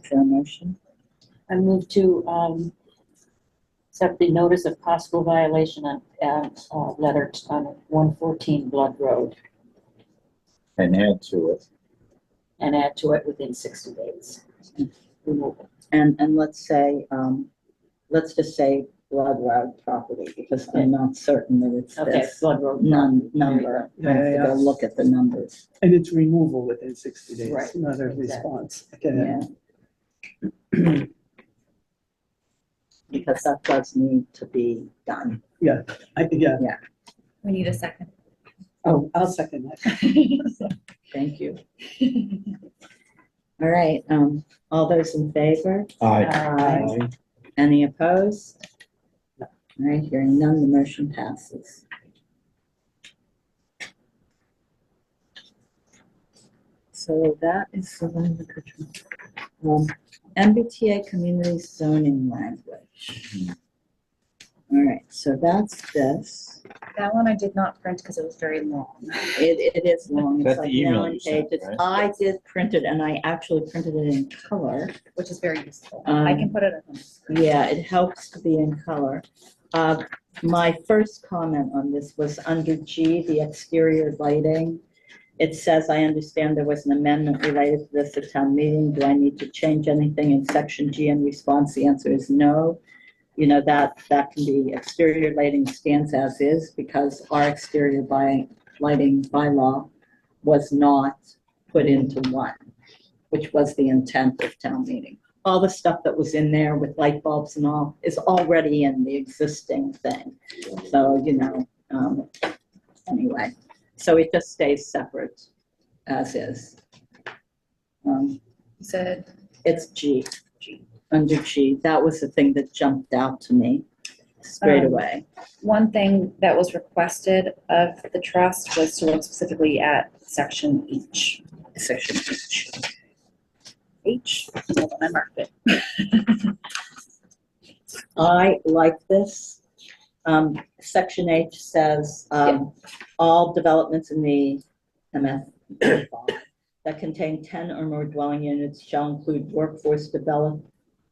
Is there a motion? I move to accept the notice of possible violation on letter on 114 Blood Road And add to it. and add to it within 60 days. Removal. And let's say, let's just say Blood Road property, because I'm not certain that it's Okay, this Blood Road. number. I have to Yeah. go look at the numbers. And it's removal within 60 days, Right, not a exactly. response. Okay. Yeah. Because that does need to be done. Yeah, We need a second. Oh, I'll second that. Thank you. All right, all those in favor? Aye. Any opposed? All right, hearing none, the motion passes. So that is the one. MBTA community zoning language. All right, so that's this. That one I did not print because it was very long. It is long, it's That's like the email 9 you sent, pages. right? I did print it and I actually printed it in color. Which is very useful. I can put it up on the screen. Yeah, it helps to be in color. My first comment on this was under G, the exterior lighting. It says, I understand there was an amendment related to this at town meeting. Do I need to change anything in section G in response? The answer is no. You know, that can be exterior lighting stands as is because our exterior lighting bylaw was not put into one, which was the intent of town meeting. All the stuff that was in there with light bulbs and all is already in the existing thing. So, you know, anyway, so it just stays separate as is. You said, It's G, under G. That was the thing that jumped out to me straight away. one thing that was requested of the trust was to look specifically at section H. Section H. H, hold on, I marked it. I like this. Section H says, all developments in the MF that contain 10 or more dwelling units shall include workforce developed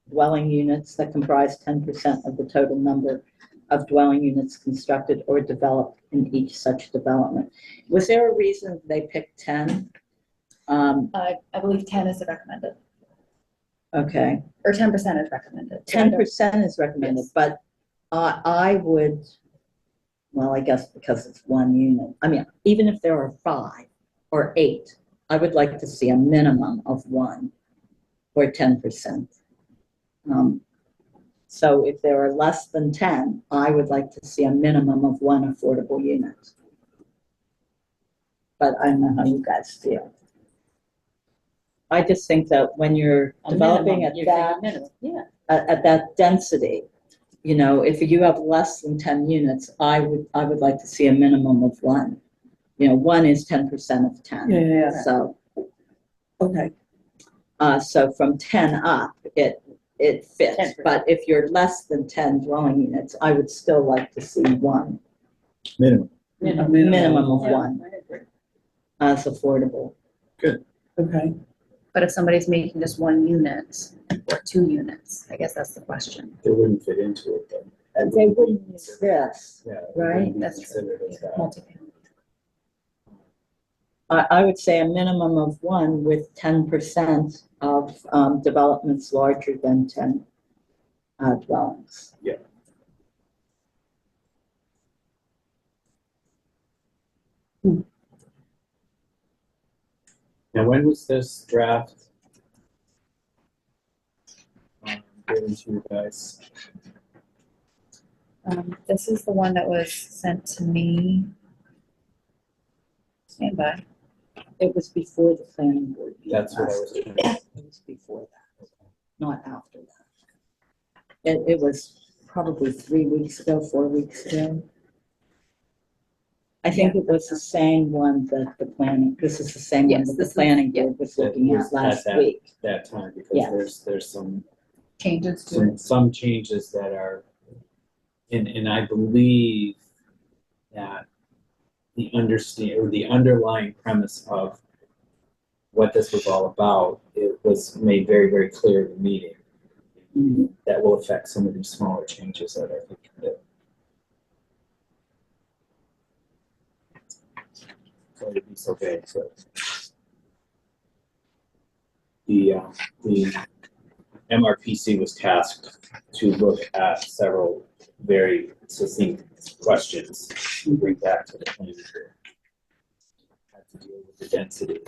dwelling units that comprise 10% of the total number of dwelling units constructed or developed in each such development. Was there a reason they picked 10? I believe 10 is the recommended, Okay. or 10% is recommended. 10% is recommended, Yes. but I would, well, I guess because it's one unit. I mean, even if there are 5 or 8, I would like to see a minimum of 1 or 10%. So if there are less than 10, I would like to see a minimum of 1 affordable unit. But I don't know how you guys feel. I just think that when you're A developing minimum, at you're saying that, a minimum, yeah. at that density, you know, if you have less than 10 units, I would like to see a minimum of 1. You know, 1 is 10% of 10. Yeah. So, Okay, so from 10 up, it fits. 10%. But if you're less than 10 dwelling units, I would still like to see 1, Minimum. minimum of Yeah, 1 I agree. as affordable. okay. But if somebody's making just 1 unit or 2 units, I guess that's the question. They wouldn't fit into it then. They wouldn't use this. Yeah. it Right, wouldn't be that's true. considered as that. Multifamily. I would say a minimum of 1 with 10% of developments larger than 10 dwellings. Now, when was this draft given to you guys? This is the one that was sent to me. Stand by. It was before the planning board meeting. That's what I was trying to. It was before that, not after that. It was probably 3 weeks ago, 4 weeks ago. I think it was the same one that the planning, this is the same one Yes, that the this is- planning yeah. board was looking was at last that week. That time, because Yeah. there's some Changes to it. some changes that are, and I believe that the underlying premise of what this was all about, it was made very, very clear in the meeting. Mhm. That will affect some of these smaller changes that I think that. So it'd be so big, so. The MRPC was tasked to look at several very succinct questions to bring back to the planning board. Had to deal with the density.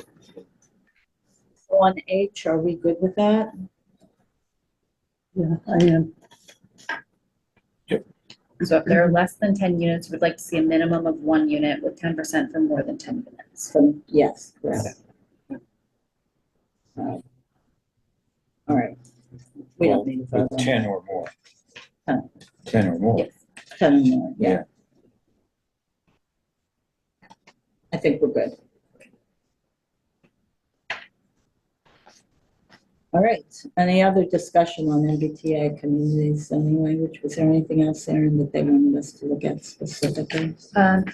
On H, are we good with that? Yeah, I am. So if there are less than 10 units, we'd like to see a minimum of 1 unit with 10% for more than 10 units. From, yes, correct. All right. We don't need to vote With on 10 or more. 10. 10 or more. Yes. 10 more, yeah. Yeah. I think we're good. All right, any other discussion on MBTA communities zoning language? Was there anything else, Aaron, that they wanted us to look at specifically?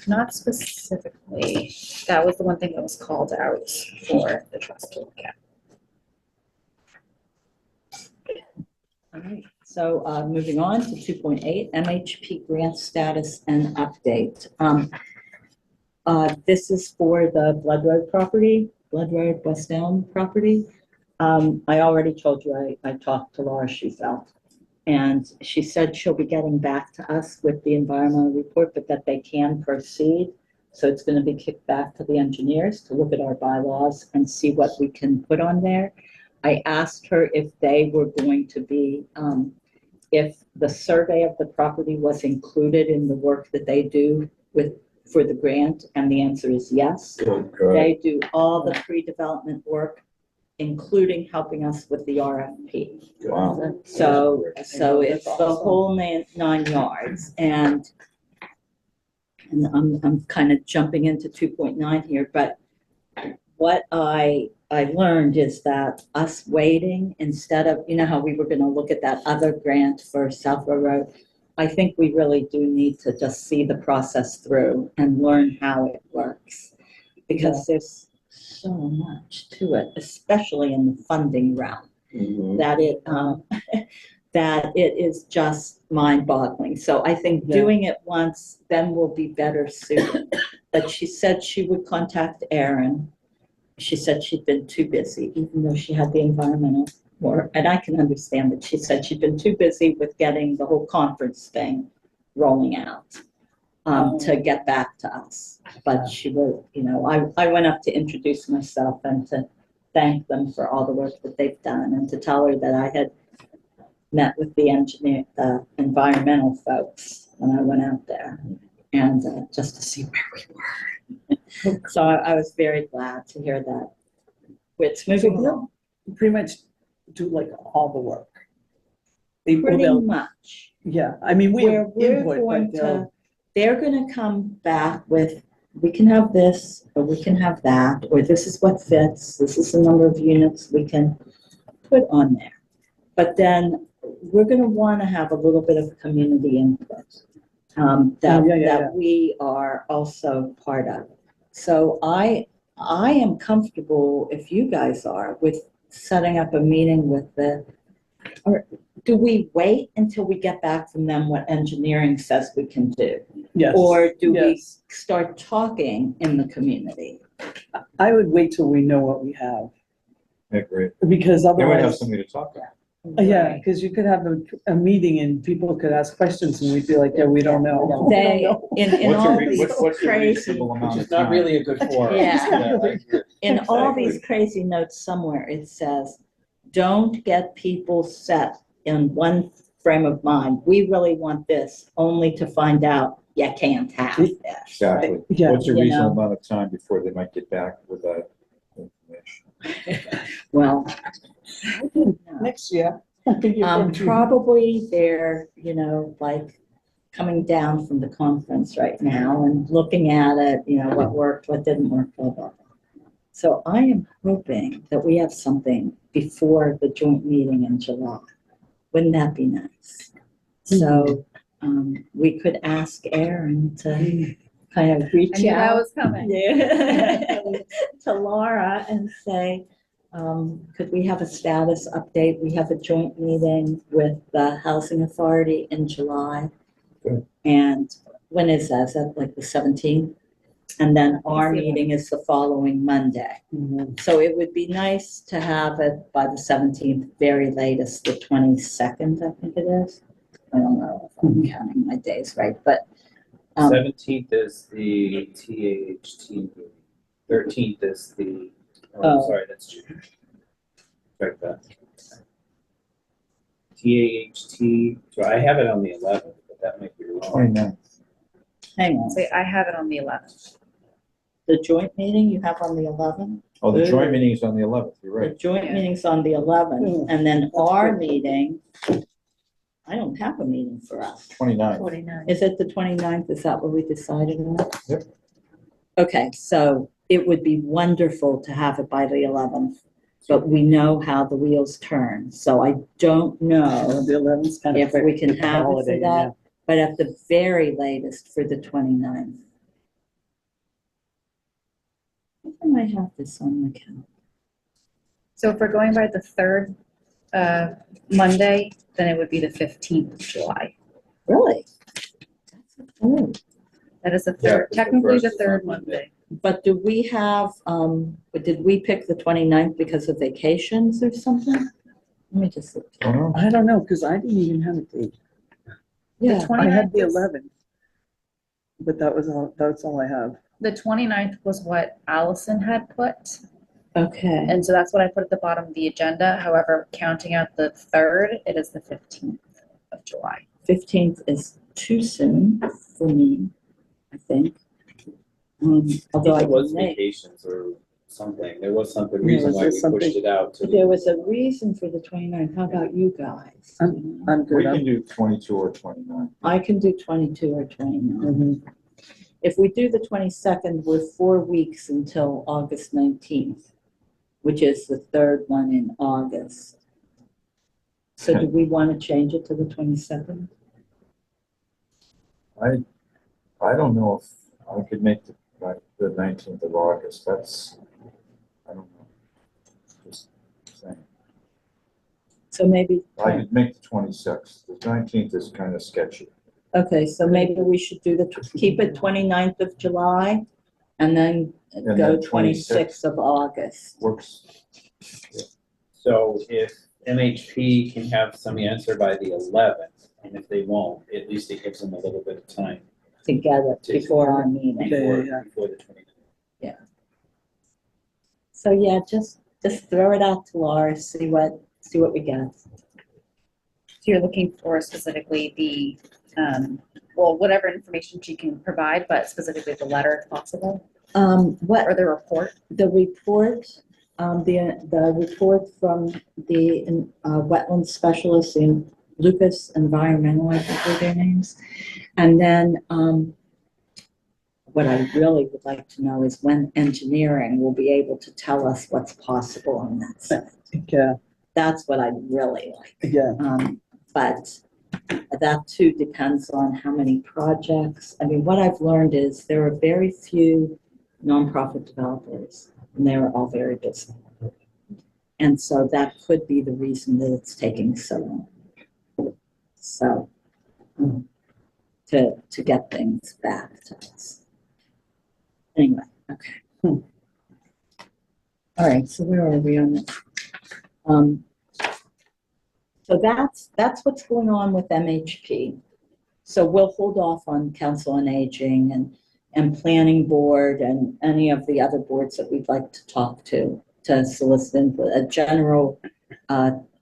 Not specifically. That was the one thing that was called out for the trust to look at. All right, so moving on to 2.8, MHP grant status and update. This is for the Blood Road property, Blood Road West Elm property. I already told you, I talked to Laura Schufelt, and she said she'll be getting back to us with the environmental report, but that they can proceed. So it's going to be kicked back to the engineers to look at our bylaws and see what we can put on there. I asked her if they were going to be, if the survey of the property was included in the work that they do for the grant, and the answer is yes. They do all the pre-development work, including helping us with the RFP. Wow. So it's the whole 9 yards, and I'm kind of jumping into 2.9 here, but what I learned is that us waiting instead of, you know how we were going to look at that other grant for Southborough Road, I think we really do need to just see the process through and learn how it works, because there's so much to it, especially in the funding realm, that it is just mind-boggling. So I think doing it once, then we'll be better suited. But she said she would contact Aaron. She said she'd been too busy, even though she had the environmental work, and I can understand that. She said she'd been too busy with getting the whole conference thing rolling out to get back to us. But she will, you know, I went up to introduce myself and to thank them for all the work that they've done, and to tell her that I had met with the environmental folks when I went out there, and just to see where we were. So I was very glad to hear that. It's moving along. Pretty much do like all the work. They Pretty will, much. yeah, I mean, we have We're input, going but to, they're gonna come back with, we can have this, or we can have that, or this is what fits, this is the number of units we can put on there. But then we're gonna wanna have a little bit of community input that we are also part of. So I am comfortable, if you guys are, with setting up a meeting with or do we wait until we get back from them what engineering says we can do? yes. Or do we yes. start talking in the community? I would wait till we know what we have, Yeah, great. because Then we'd have otherwise, somebody to talk to. yeah, because you could have a meeting and people could ask questions and we'd be like, yeah, we don't know. We don't They, know. in What's a all re- these what's a crazy, reasonable amount Which of is not time? really a good forum. Yeah. I agree. in all Exactly. these crazy notes somewhere, it says, don't get people set in one frame of mind. We really want this, only to find out you can't have this. Exactly. Yeah. What's a You reasonable know. amount of time before they might get back with that information? Well, Next year. You're going to- probably they're, you know, like coming down from the conference right now and looking at it, you know, what worked, what didn't work, blah, blah, blah. So I am hoping that we have something before the joint meeting in July. Wouldn't that be nice? So we could ask Aaron to kind of reach I knew that out was coming. to Laura and say, could we have a status update? We have a joint meeting with the Housing Authority in July. Good. And when is that? Is that like the 17th? And then our meeting is the following Monday. Mhm. So it would be nice to have it by the 17th, very latest, the 22nd, I think it is. I don't know if I'm counting my days right, but 17th is the TAHT meeting. 13th is the, Oh. sorry, that's June. Check that. TAHT, so I have it on the 11th, but but that might be wrong. 29th. Hang on, So I have it on the 11th. the joint meeting you have on the 11th? Oh, the joint meeting is on the 11th, you're The right. joint Yeah. meeting's on the 11th, Mm. and then our meeting, I don't have a meeting for us. 29th. 49. Is it the 29th? Is that what we decided on? Yep. Okay, so it would be wonderful to have it by the 11th, but we know how the wheels turn, so I don't know The 11th's kind of if quick. we can with the have it holiday for in that, but at the very latest for the 29th. I think I have this on my calendar. So if we're going by the third Monday, then it would be the 15th of July. Really? Oh, That is the Yeah, third, 'cause the technically first the is on third Monday. Monday. but do we have, did we pick the 29th because of vacations or something? Let me just look. Oh, no. I don't know, because I didn't even have a date. Yeah, I had the 29th was- 11th. But that's all I have. The 29th was what Allison had put, okay. and so that's what I put at the bottom of the agenda. However, counting out the third, it is the 15th of July. 15th is too soon for me, I think. Although I I think it was can make, vacations or something. There was something, Yeah, reason was why there we pushed something? it out to. there was a reason for the 29th. How about you guys? I'm We good. can do 22 or 29. I can do 22 or 29. Mhm. If we do the 22nd, we're 4 weeks until August 19th, which is the third one in August. So do we want to change it to the 22nd? I don't know if I could make the 19th of August, that's, I don't know. Just saying. So maybe, I could make the 26th, the 19th is kind of sketchy. okay, so maybe we should do keep it 29th of July and then And go then 26th of August. Works, So if MHP can have some answer by the 11th, and if they won't, at least it gives them a little bit of time To get it before our meeting. Yeah. before the 29th. So yeah, just throw it out to Laura, see what we get. So you're looking for specifically the, well, whatever information she can provide, but specifically the letter if possible, What, or the report. the report, the report from the wetland specialist in Lucas Environmental, I think were their names. And then, what I really would like to know is when engineering will be able to tell us what's possible on that site. Yeah, That's what I'd really like. yeah. But that too depends on how many projects. I mean, what I've learned is there are very few nonprofit developers, and they're all very busy. And so that could be the reason that it's taking so long. So, to get things back to us. Anyway, okay. All right, so where are we on this? So that's what's going on with MHP. So we'll hold off on Council on Aging and Planning Board and any of the other boards that we'd like to talk to solicit input. A general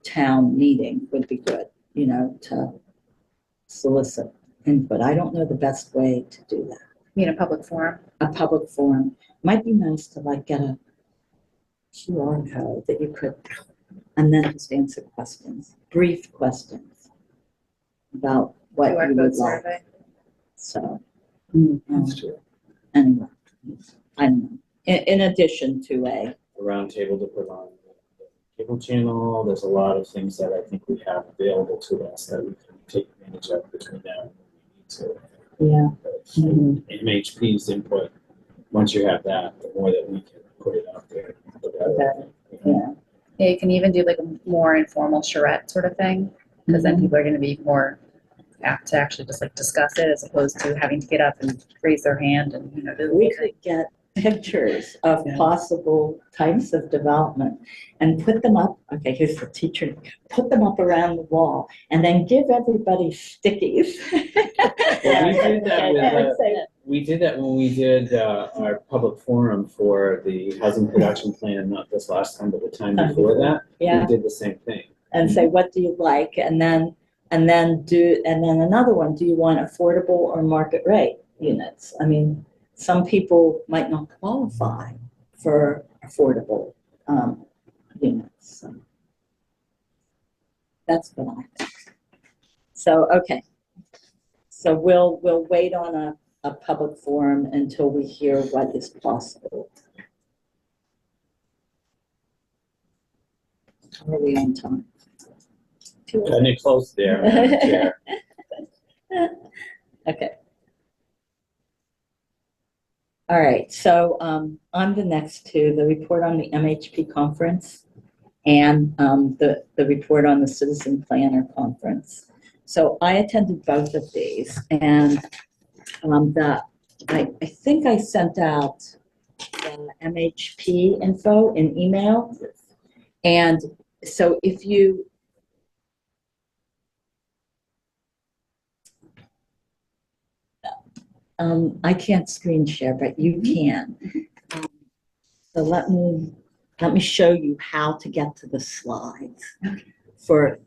town meeting would be good, to solicit input. I don't know the best way to do that. You know, public forum. A public forum. Might be nice to get a QR code that you could, and then just answer questions, brief questions about what QR you code would like. survey. So, That's true. anyway, I don't know. In addition to A round table to put on the cable channel, there's a lot of things that I think we have available to us that we can take advantage of between now and when we need to. yeah, Mhm. MHP's input, once you have that, the more that we can put it out there, the better. yeah, Yeah, you can even do like a more informal charrette sort of thing, because then people are gonna be more apt to actually just discuss it as opposed to having to get up and raise their hand and, do the we whole thing. could get pictures of Yeah. possible types of development and put them up. Okay, here's the teacher. Put them up around the wall and then give everybody stickies. Well, we did that with, And say, we did that when we did our public forum for the housing production plan, not this last time, but the time before that. Yeah. We did the same thing. and say, what do you like? And then And then another one, do you want affordable or market rate units? I mean, some people might not qualify for affordable units. So that's what I think. So, okay. So we'll wait on a public forum until we hear what is possible. How are we on time? And it closed there, Madam Chair. Okay. All right, so on the next two, the report on the MHP conference and the report on the Citizen Planner Conference. So I attended both of these, and I think I sent out the MHP info in email. And so if you I can't screen share, but you can. So let me show you how to get to the slides.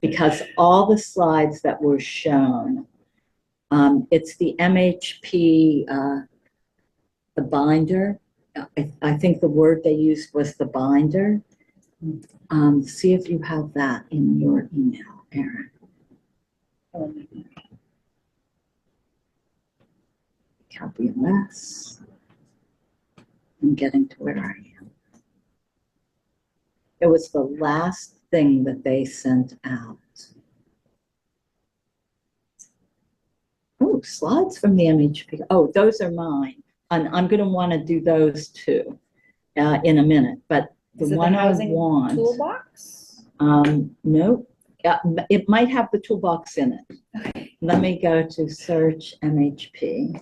Because all the slides that were shown, it's the MHP, the binder. I think the word they used was the binder. See if you have that in your email, Erin. Copy less. I'm getting to where I am. It was the last thing that they sent out. Oh, slides from the MHP. Oh, those are mine. And I'm going to want to do those too in a minute. But the Is it the one I housing want, toolbox? no, it might have the toolbox in it. Okay. Let me go to search MHP.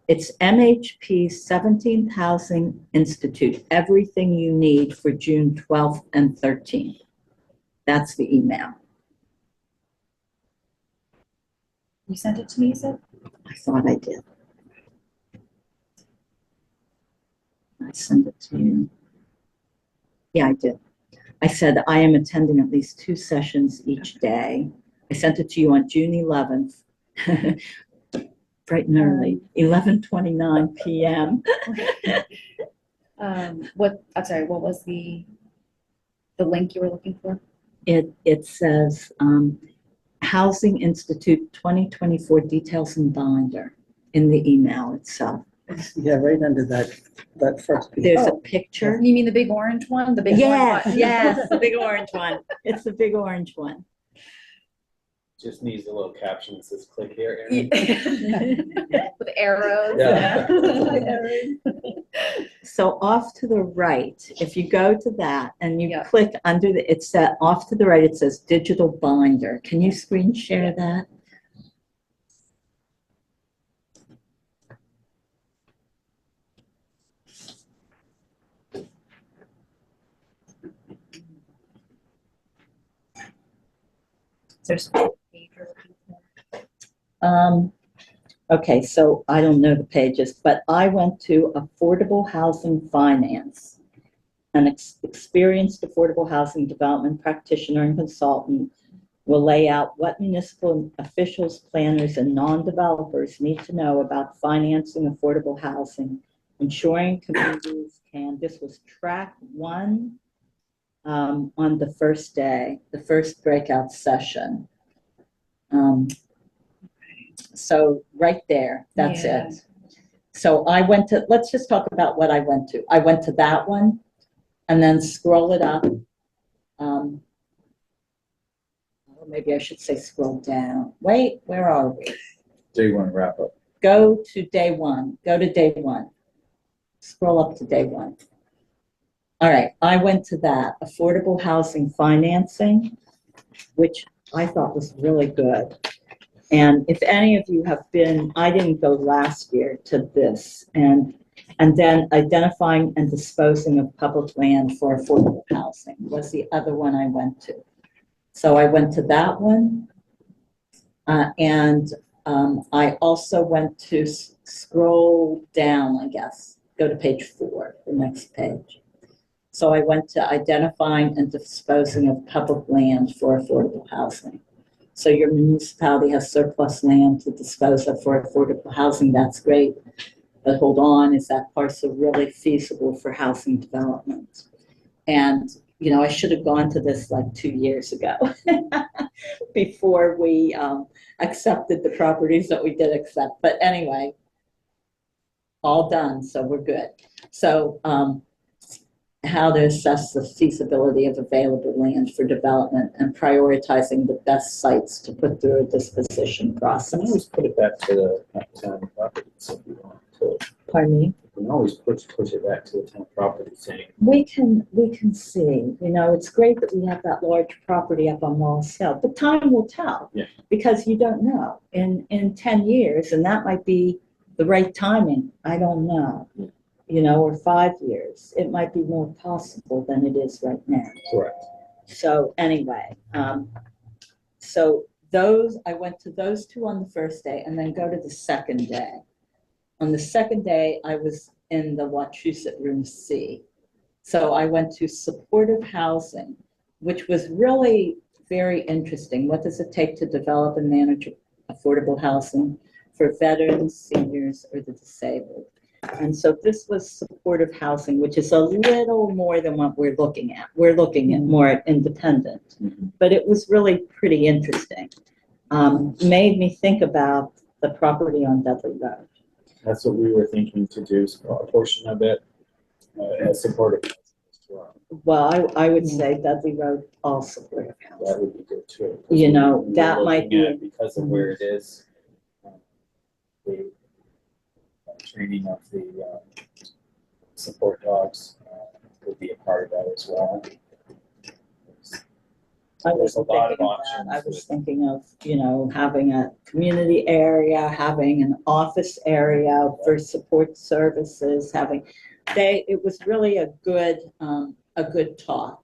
It's MHP's 17th Housing Institute, everything you need for June 12th and 13th. That's the email. You sent it to me, you said? I thought I did. I sent it to you. Yeah, I did. I said I am attending at least 2 sessions each day. I sent it to you on June 11th. Bright and early, 11:29 p.m. I'm sorry, what was the link you were looking for? It says Housing Institute 2024 details and binder in the email itself. Yeah, right under that first piece. There's a Oh, picture. You mean the big orange one? The big Yes, orange yes, the big orange one. It's the big orange one. Just needs a little caption that says click here, Erin. With arrows. Yeah. So off to the right, if you go to that and you Yeah. click under it's off to the right, it says digital binder. Can you screen share that? There's a page you're looking for. Okay, so I don't know the pages, but I went to Affordable Housing Finance. An experienced affordable housing development practitioner and consultant will lay out what municipal officials, planners, and non-developers need to know about financing affordable housing, ensuring communities can. This was track 1 on the first day, the first breakout session. So right there, that's Yeah. it. So I went to, let's just talk about what I went to. I went to that one and then scroll it up. Maybe I should say scroll down. Wait, where are we? Day 1 wrap up. Go to day 1. Go to day 1. Scroll up to day 1. All right, I went to that, affordable housing financing, which I thought was really good. And if any of you have been, I didn't go last year to this, and then identifying and disposing of public land for affordable housing was the other one I went to. So I went to that one, and I also went to scroll down, I guess, go to page 4, the next page. So I went to identifying and disposing of public land for affordable housing. So your municipality has surplus land to dispose of for affordable housing, that's great. But hold on, is that parcel really feasible for housing development? And, you know, I should have gone to this like 2 years ago before we accepted the properties that we did accept. But anyway, all done, so we're good. So how to assess the feasibility of available land for development and prioritizing the best sites to put through a disposition You process. can always put it back to the town properties if you want to. Pardon me? You can always push it back to the town property saying, We can see, you know, it's great that we have that large property up on Wallace Hill, but time will tell. Yeah. Because you don't know, in 10 years, and that might be the right timing, I don't know. Yeah. You know, or 5 years, it might be more possible than it is right now. correct. So anyway, so those, I went to those two on the first day and then go to the second day. On the second day, I was in the Wachusett Room C. So I went to supportive housing, which was really very interesting. What does it take to develop and manage affordable housing for veterans, seniors, or the disabled? And so this was supportive housing, which is a little more than what we're looking at. We're looking at more at independent, Mhm. but it was really pretty interesting. Made me think about the property on Dudley Road. That's what we were thinking to do, so a portion of it as supportive as well. Well, I would say Dudley Road, all supportive That housing. would be good too. You know, We were that might looking be- at, because of where it is, the training of the support dogs would be a part of that as well. I There's was a lot of thinking of that. I options was with- thinking of, you know, having a community area, having an office area for support services, it was really a good talk.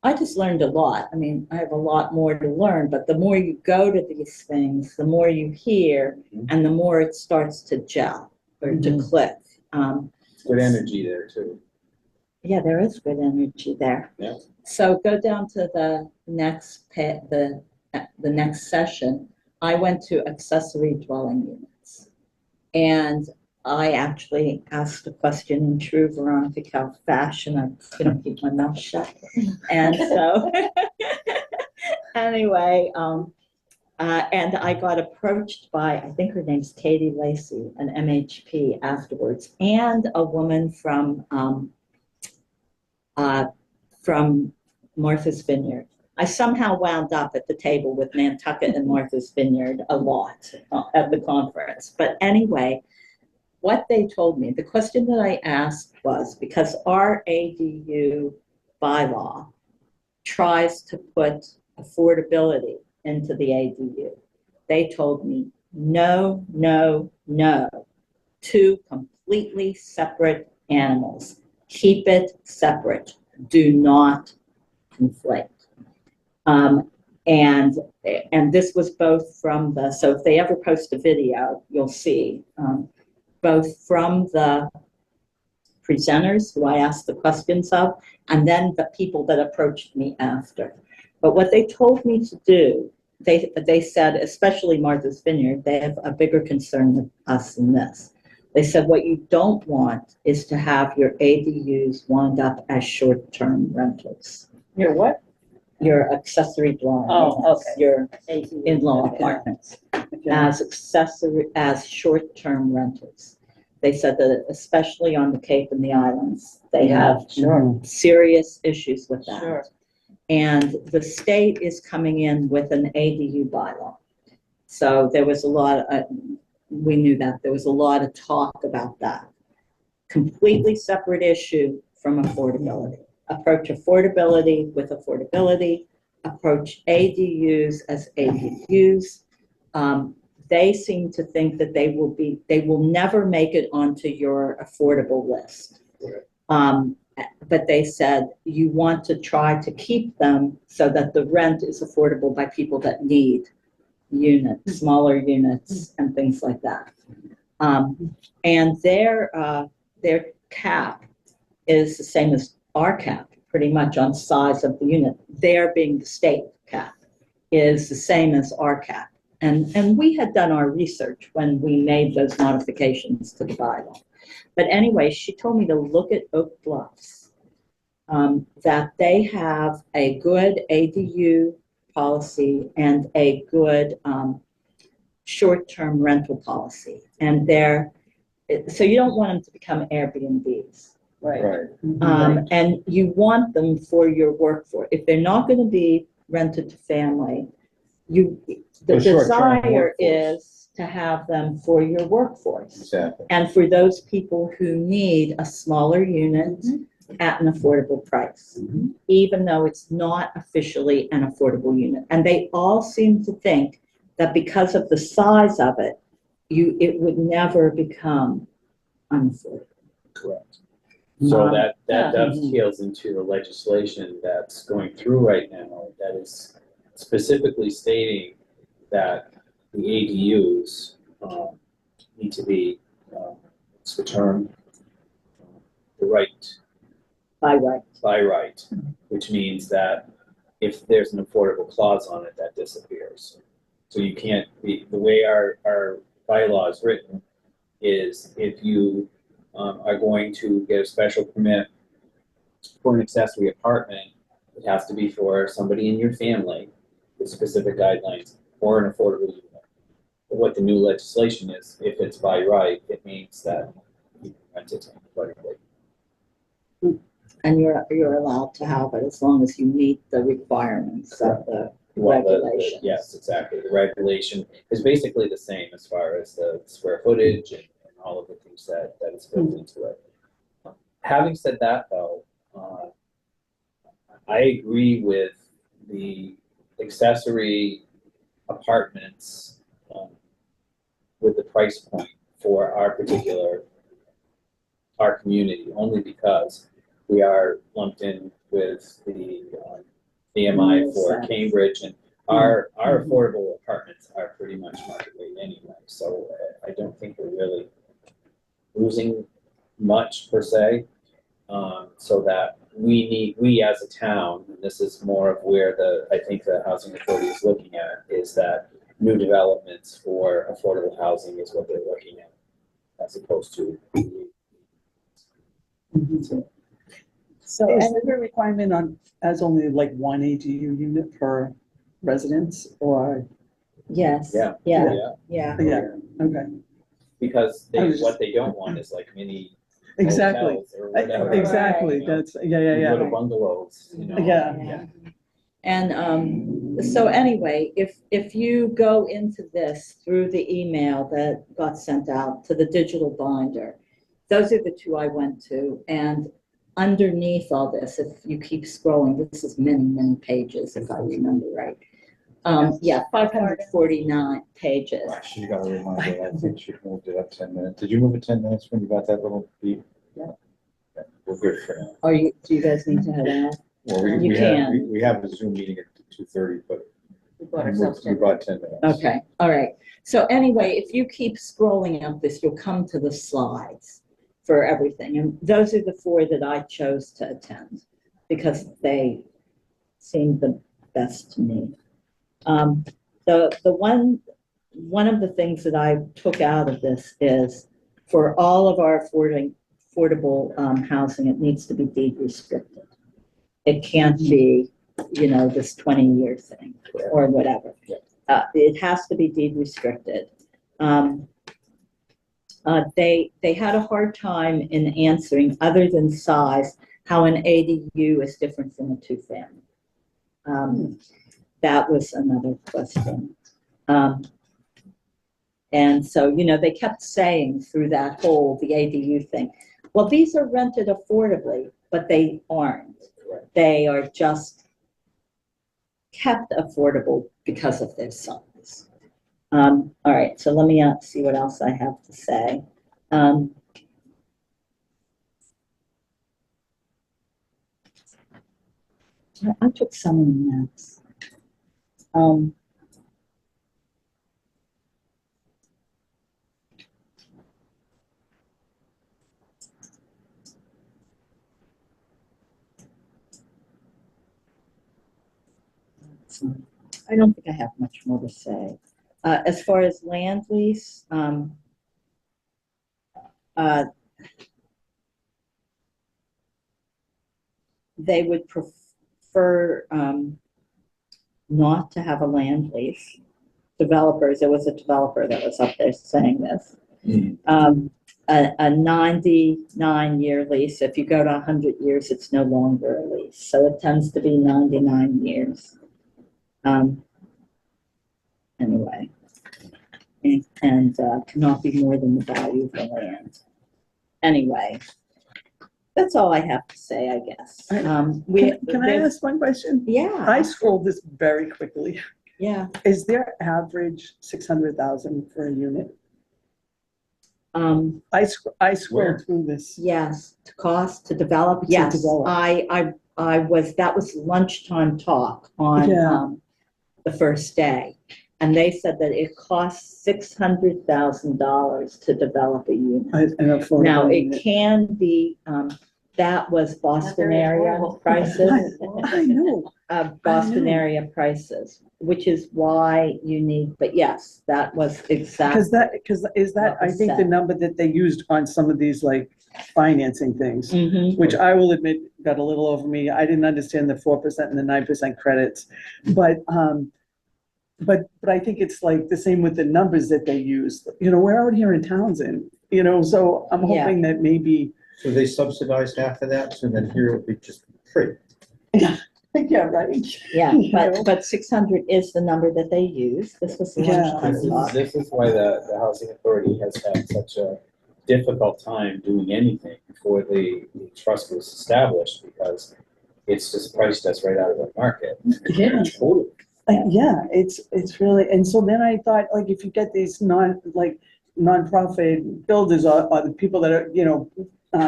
I just learned a lot. I mean, I have a lot more to learn, but the more you go to these things, the more you hear, Mhm. and the more it starts to gel or to click. Good energy there too. Yeah, there is good energy there. Yeah. So go down to the next the next session. I went to accessory dwelling units. And I actually asked a question in true Veronica Cal fashion. I'm gonna keep my mouth shut. And so anyway, and I got approached by, I think her name's Katie Lacey, an MHP afterwards, and a woman from Martha's Vineyard. I somehow wound up at the table with Nantucket and Martha's Vineyard a lot at the conference. But anyway, what they told me, the question that I asked was, because our ADU bylaw tries to put affordability into the ADU, they told me, no, no, no, two completely separate animals. Keep it separate. Do not conflict. And this was both from so if they ever post a video, you'll see, both from the presenters who I asked the questions of, and then the people that approached me after. But what they told me to do, they said, especially Martha's Vineyard, they have a bigger concern with us than this. They said, what you don't want is to have your ADUs wound up as short-term rentals. Your what? Your accessory dwelling Oh, units, your in-law Okay. apartments, as short-term rentals. They said that especially on the Cape and the islands, they have Sure, serious issues with that. sure. And the state is coming in with an ADU bylaw. So there was a lot, we knew that, there was a lot of talk about that. Completely separate issue from affordability. Approach affordability with affordability, approach ADUs as ADUs. They seem to think that they will never make it onto your affordable list. But they said you want to try to keep them so that the rent is affordable by people that need units, smaller units and things like that. And their cap is the same as our cap, pretty much on size of the unit, there being the state cap, is the same as our cap. And we had done our research when we made those modifications to the bylaw. But anyway, she told me to look at Oak Bluffs, that they have a good ADU policy and a good short-term rental policy. And so you don't want them to become Airbnbs. Right. Right. And you want them for your workforce. If they're not going to be rented to family, the For short-term desire workforce. is to have them for your workforce. Exactly. And for those people who need a smaller unit at an affordable price, even though it's not officially an affordable unit. And they all seem to think that because of the size of it, it would never become unaffordable. Correct. So Um, that yeah. dovetails into the legislation that's going through right now that is specifically stating that the ADUs need to be, what's the term? The right, By right. by right, which means that if there's an affordable clause on it, that disappears. So you can't be, the way our bylaw is written is if you are going to get a special permit for an accessory apartment, it has to be for somebody in your family with specific guidelines or an affordable unit. But what the new legislation is, if it's by right, it means that you can rent it to anybody. And you're allowed to have it as long as you meet the requirements of the Well, regulations. yes, exactly. The regulation is basically the same as far as the square footage and all of the things that is built into it. Having said that, though, I agree with the accessory apartments with the price point for our community, only because we are lumped in with the AMI for Cambridge, and our affordable apartments are pretty much market rate anyway. So I don't think we're really losing much per se. So that we as a town, and this is more of where I think the housing authority is looking at, is that new developments for affordable housing is what they're looking at, as opposed to. So, Is and there a requirement on, as only like one ADU unit per residence or? yes, Yeah. yeah, yeah. Yeah, okay, Because I was what they don't want is like mini exactly, hotels or whatever. exactly, you know, that's, yeah. Little bungalows, you know. Yeah. And so anyway, if you go into this through the email that got sent out to the digital binder, those are the two I went to. And underneath all this, if you keep scrolling, this is many, many pages, if I remember right. 549 pages. Actually, you got a reminder, I think she moved it up 10 minutes. Did you move it 10 minutes when you got that little beep? Yeah. Okay, we're good for now. Do you guys need to head out? Well, You we can. have a Zoom meeting at 2:30, but We bought we ourselves moved about 10 minutes. Okay, all right. So anyway, if you keep scrolling up this, you'll come to the slides for everything. And those are the 4 that I chose to attend because they seemed the best to me. One of the things that I took out of this is for all of our affordable housing, it needs to be deed restricted. It can't be, this 20-year thing or whatever. It has to be deed restricted. They had a hard time in answering, other than size, how an ADU is different from a 2-family. That was another question. And so, they kept saying through that the ADU thing, well, these are rented affordably, but they aren't. They are just kept affordable because of their size. All right, so let me see what else I have to say. I took some of the notes. I don't think I have much more to say. As far as land lease, they would prefer not to have a land lease. Developers, there was a developer that was up there saying this. A 99-year lease, if you go to 100 years, it's no longer a lease. So it tends to be 99 years. Anyway, and cannot be more than the value of the land. Anyway, that's all I have to say, I guess. Can I ask one question? Yeah, I scrolled this very quickly. yeah. Is their average 600,000 for a unit? I Where? scrolled through this. Yes, to cost to develop. To Yes, develop. I was, that was lunchtime talk on Yeah. the first day. And they said that it costs $600,000 to develop a unit. An affordable Now, it unit. can be, that was Boston very area affordable. prices. I know. Boston know. area prices, which is why you need, but yes, that was exactly. Because is that, What I was think the said. number that they used on some of these like financing things, Mhm. which I will admit got a little over me. I didn't understand the 4% and the 9% credits. But I think it's like the same with the numbers that they use. You know, we're out here in Townsend, so I'm Yeah. hoping that maybe, So they subsidize half of that, so then here it'll be just free. yeah, right? Yeah, You know? but 600 is the number that they use. This was Yeah. lunchtime talk. This is why the housing authority has had such a difficult time doing anything before the trust was established, because it's just priced us right out of the market. Yeah. Totally. Yeah, it's really, and so then I thought, like, if you get these nonprofit builders or the people that are,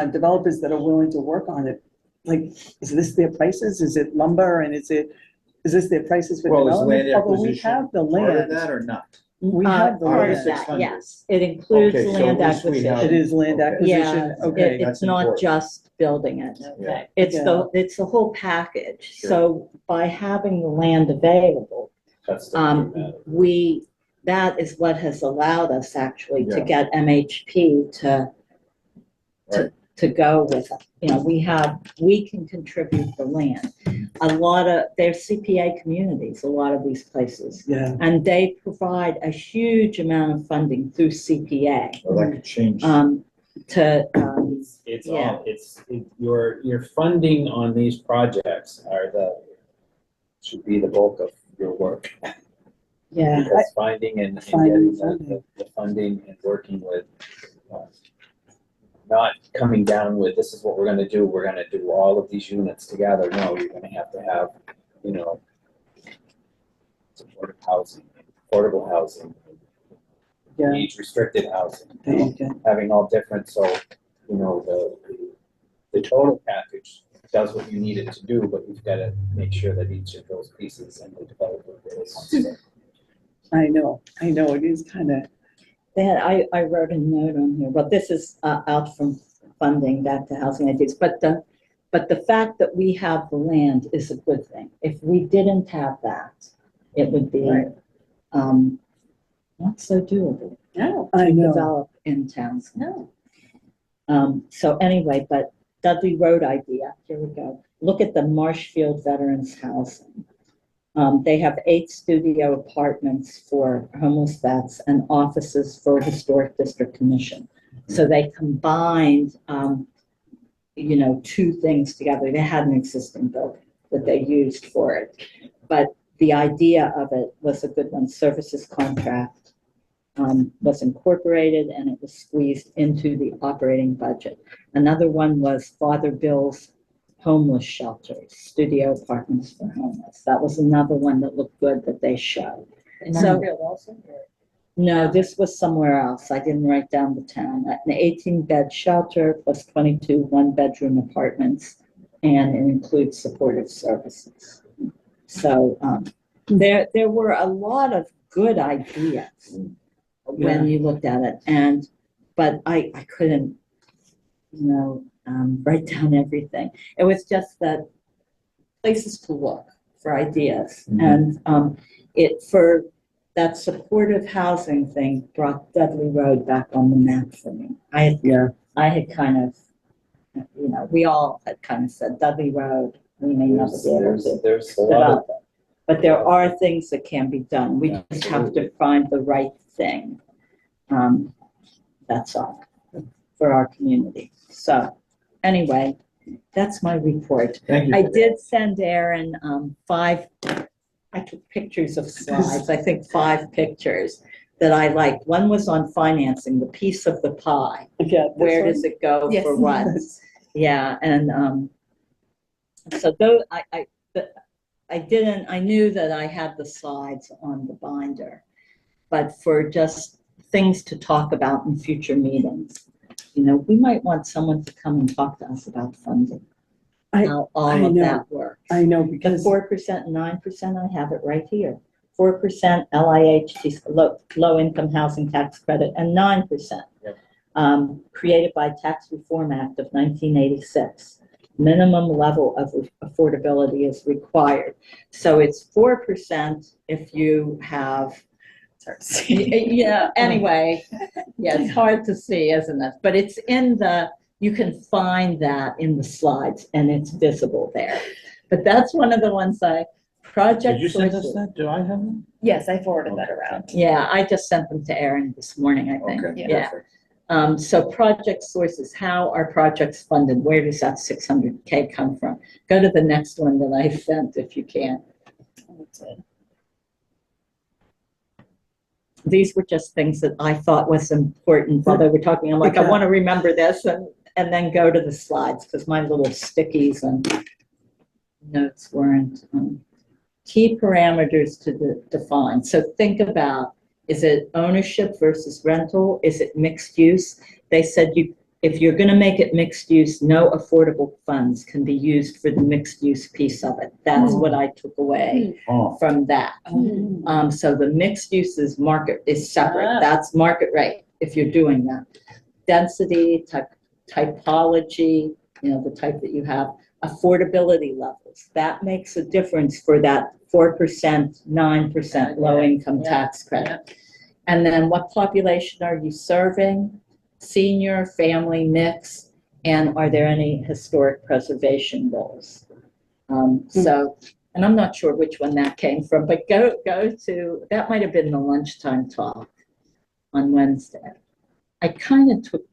developers that are willing to work on it, like, is this their prices? Is it lumber and is this their prices for Well, is land development? Although we acquisition have the part of land. that or not? We have the Part land. of that, 600. yes. It includes Okay, so land at least we have- It acquisition. is land Okay. acquisition, Yeah, okay. it's That's not important. just building it. Yeah. It's Yeah. it's the whole package. Sure. So by having the land available, That's the that is what has allowed us actually to Yeah. get MHP to go with it. We can contribute the land. They're CPA communities, a lot of these places. Yeah, And they provide a huge amount of funding through CPA. Well, that could change. It's Yeah. your funding on these projects should be the bulk of your work. Yeah, Because finding and Finding getting the funding and working with, not coming down with, this is what we're gonna do all of these units together. No, you're gonna have to have, supportive housing, affordable housing, yeah, age restricted housing, okay. having all different, so, the total package does what you need it to do, but you've gotta make sure that each of those pieces and the developer really wants to. I know, it is kind of, I wrote a note on here, but this is out from funding back to housing ideas. But the fact that we have the land is a good thing. If we didn't have that, it would be Right. not so doable I to know. develop in towns. No. So anyway, but Dudley Road idea, here we go. Look at the Marshfield Veterans Housing. They have 8 studio apartments for homeless vets and offices for Historic District Commission. So they combined, 2 things together. They had an existing building that they used for it. But the idea of it was a good one. Services contract was incorporated and it was squeezed into the operating budget. Another one was Father Bill's homeless shelters, studio apartments for homeless. That was another one that looked good that they showed. So- No, this was somewhere else. I didn't write down the town. An 18-bed shelter plus 22 one-bedroom apartments, and it includes supportive services. So there were a lot of good ideas when you looked at it, but I couldn't, write down everything. It was just that places to look for ideas. Mhm. And it, for that supportive housing thing, brought Dudley Road back on the map for me. Yeah, I had kind of, you know, we all had kind of said Dudley Road, we may never be able to There's a lot of, develop it. But there are things that can be done. We Yeah, just have absolutely. to find the right thing. That's all for our community. So anyway, that's my report. Thank you. I did send Aaron I took pictures of slides, I think 5 pictures that I liked. One was on financing, the piece of the pie. yeah. Where does it go Yes. for what? Yeah, and so those, I knew that I had the slides on the binder, but for just things to talk about in future meetings, you know, we might want someone to come and talk to us about funding. I- How I all of know. that works. I know The because, 4% and 9%, I have it right here. 4% LIHT, low income housing tax credit, and 9%. Yep. Created by Tax Reform Act of 1986. Minimum level of affordability is required. So it's 4% if you have, yeah, anyway, yeah, it's hard to see, isn't it? But it's in the, you can find that in the slides and it's visible there. But that's one of the ones project Did you send us sources. that? Do I have them? Yes, I forwarded that around. Yeah, I just sent them to Aaron this morning, I think. Okay. Yeah. So project sources, how are projects funded? Where does that 600K come from? Go to the next one that I sent if you can. These were just things that I thought was important while they were talking. I'm like, I want to remember this and then go to the slides because my little stickies and notes weren't. Key parameters to define. So think about, is it ownership versus rental? Is it mixed use? They said if you're going to make it mixed use, no affordable funds can be used for the mixed use piece of it. That's what I took away Oh, from that. So the mixed use is separate. That's market rate if you're doing that. Density, typology, you know, the type that you have, affordability levels. That makes a difference for that 4%, 9% low income tax credit. And then what population are you serving? Senior, family mix, and are there any historic preservation goals? So, and I'm not sure which one that came from, but go to, that might have been the lunchtime talk on Wednesday. I kind of took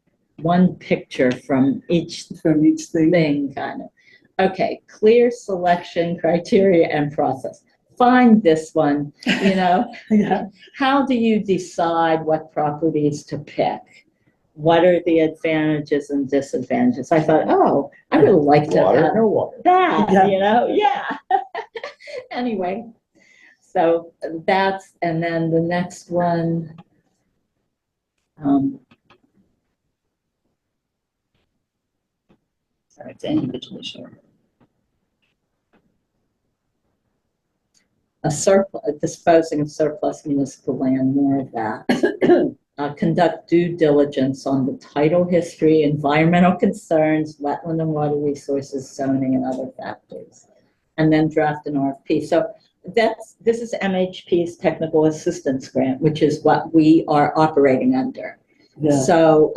one picture from each thing, kind of. Okay, clear selection criteria and process. Find this one, you know. yeah, How do you decide what properties to pick? What are the advantages and disadvantages? I thought, oh, I would like to water, have no water. that, Yeah. you know, yeah. Anyway, so that's, and then the next one. Sorry, it's individually shared. Disposing of surplus municipal land, more of that. Conduct due diligence on the title history, environmental concerns, wetland and water resources, zoning, and other factors. And then draft an RFP. So this is MHP's technical assistance grant, which is what we are operating under. yeah. So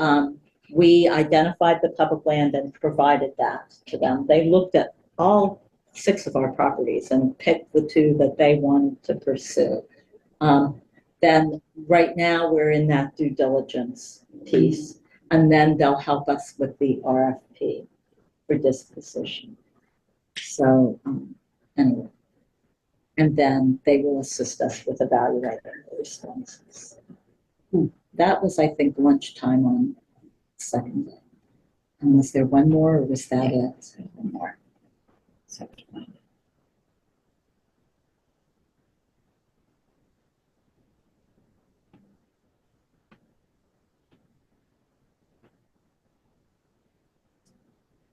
we identified the public land and provided that to them. They looked at all 6 of our properties and picked the 2 that they wanted to pursue. Then right now we're in that due diligence piece, and then they'll help us with the RFP for disposition. So anyway, and then they will assist us with evaluating the responses. That was, I think, lunchtime on second day. And was there one more, or was that it? One more.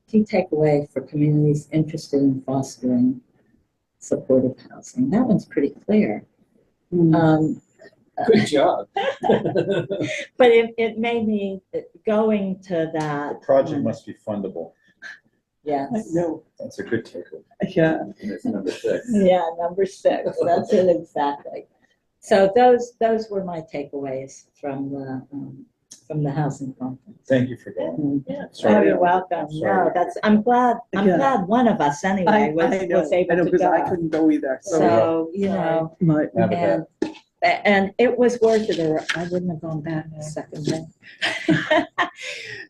Key takeaway for communities interested in fostering supportive housing. That one's pretty clear. Good job. But it made me going to that. The project must be fundable. Yes. No, That's a good takeaway. yeah, And it's number 6. Yeah, number 6, that's it exactly. So those were my takeaways from the housing conference. Thank you for going. Yeah. Oh, Sorry, you're welcome. No, Sorry. I'm glad Yeah. one of us I anyway know, was I able know, to because I go. couldn't go either, so. So, you know, My, Habitat. and it was worth it, or I wouldn't have gone back the second day.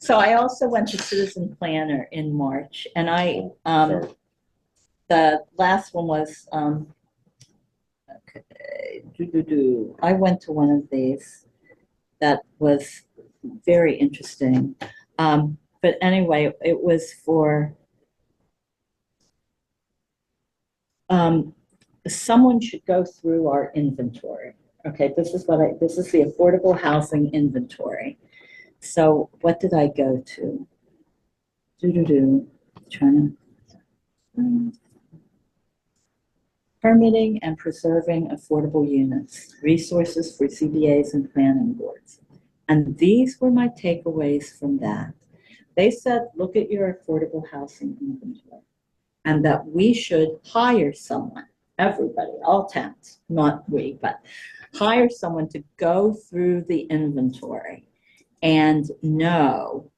So I also went to Citizen Planner in March, and Sorry. the last one was, I went to one of these that was very interesting. But anyway, it was for, someone should go through our inventory. Okay, this is the affordable housing inventory. So what did I go to? Trying to. Permitting and preserving affordable units, resources for CBAs and planning boards. And these were my takeaways from that. They said, look at your affordable housing inventory, and that we should hire someone, everybody, all towns, not we, but hire someone to go through the inventory and know,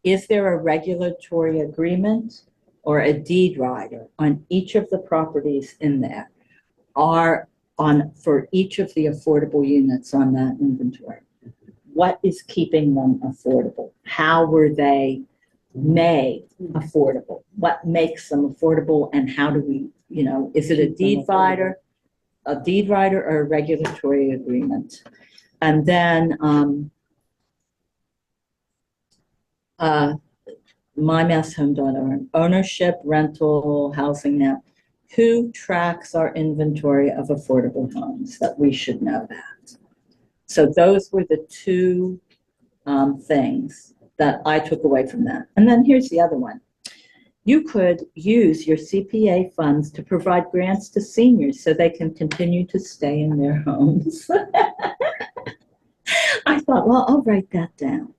is there a regulatory agreement or a deed rider on each of the properties in there, are on for each of the affordable units on that inventory? What is keeping them affordable? How were they made affordable? What makes them affordable, and how do we, is it a deed rider, or a regulatory agreement? And then mymasshome.org, ownership, rental, housing now. Who tracks our inventory of affordable homes? That we should know that. So those were the two things that I took away from that. And then here's the other one. You could use your CPA funds to provide grants to seniors so they can continue to stay in their homes. I thought, well, I'll write that down,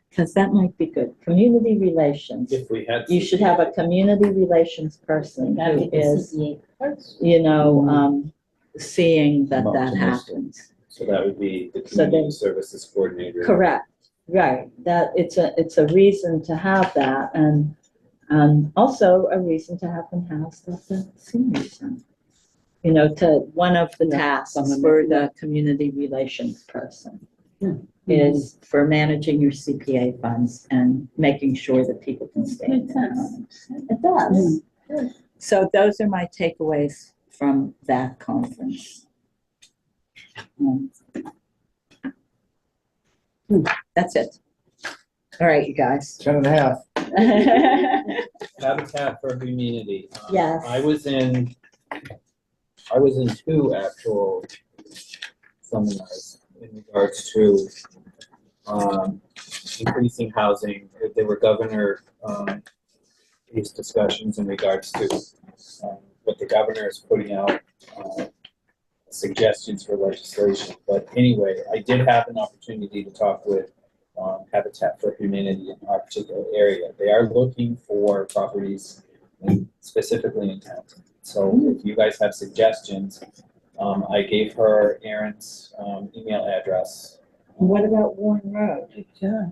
because that might be good. Community relations. If we had. You should have a community relations person who is, seeing that Optimistic. happens. So that would be the So then- community services coordinator. Correct, right. That it's a reason to have that, and also a reason to have them housed at the senior center. To one of the tasks someone- for the community relations person is for managing your CPA funds and making sure that people can stay in Makes their sense. homes. It does. So those are my takeaways from that conference. That's it. All right, you guys. 10.5. Habitat for Humanity. Yes. I was in 2 actual seminars in regards to increasing housing. There were governor these discussions in regards to what the governor is putting out, suggestions for legislation. But anyway, I did have an opportunity to talk with Habitat for Humanity in our particular area. They are looking for properties specifically in town. So if you guys have suggestions, I gave her Erin's email address. What about Warren Road? Yeah.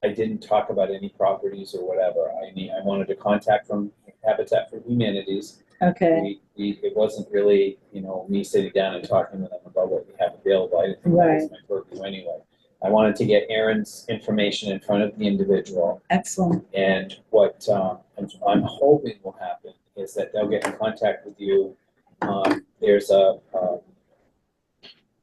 I didn't talk about any properties or whatever. I wanted to contact from Habitat for Humanities. Okay, It wasn't really, me sitting down and talking with them about what we have available. I didn't think that was my purview anyway. I wanted to get Erin's information in front of the individual. excellent. And what I'm hoping will happen is that they'll get in contact with you. There's I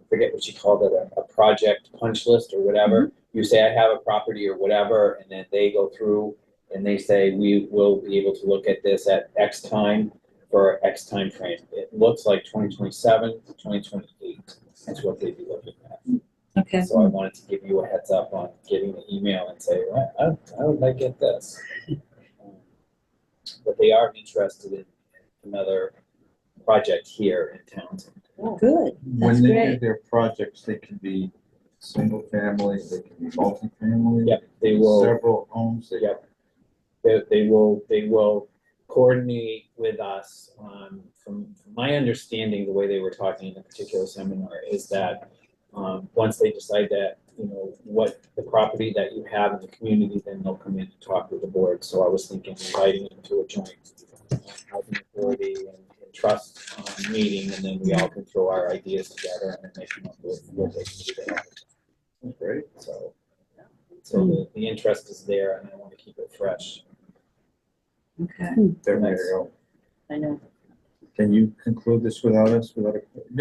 forget what you called it, a project punch list or whatever. You say, I have a property or whatever, and then they go through and they say, we will be able to look at this at X time for X time frame. It looks like 2027, 2028 is what they'd be looking at. Okay. So I wanted to give you a heads up on getting the email and say, well, how would I get this? But they are interested in another project here in Townsend. Good, that's When they do great. their projects, they can be single family, they can be multifamily. Yep, they will. Several homes. Yep. They will coordinate with us. From my understanding, the way they were talking in a particular seminar is that, once they decide that, what the property that you have in the community, then they'll come in and talk with the board. So I was thinking inviting them to a joint housing authority and trust meeting, and then we all can throw our ideas together and then they come up with what they can do there. Great. So the interest is there, and I want to keep it fresh. Okay. There you go. I know. Can you conclude this without us, no,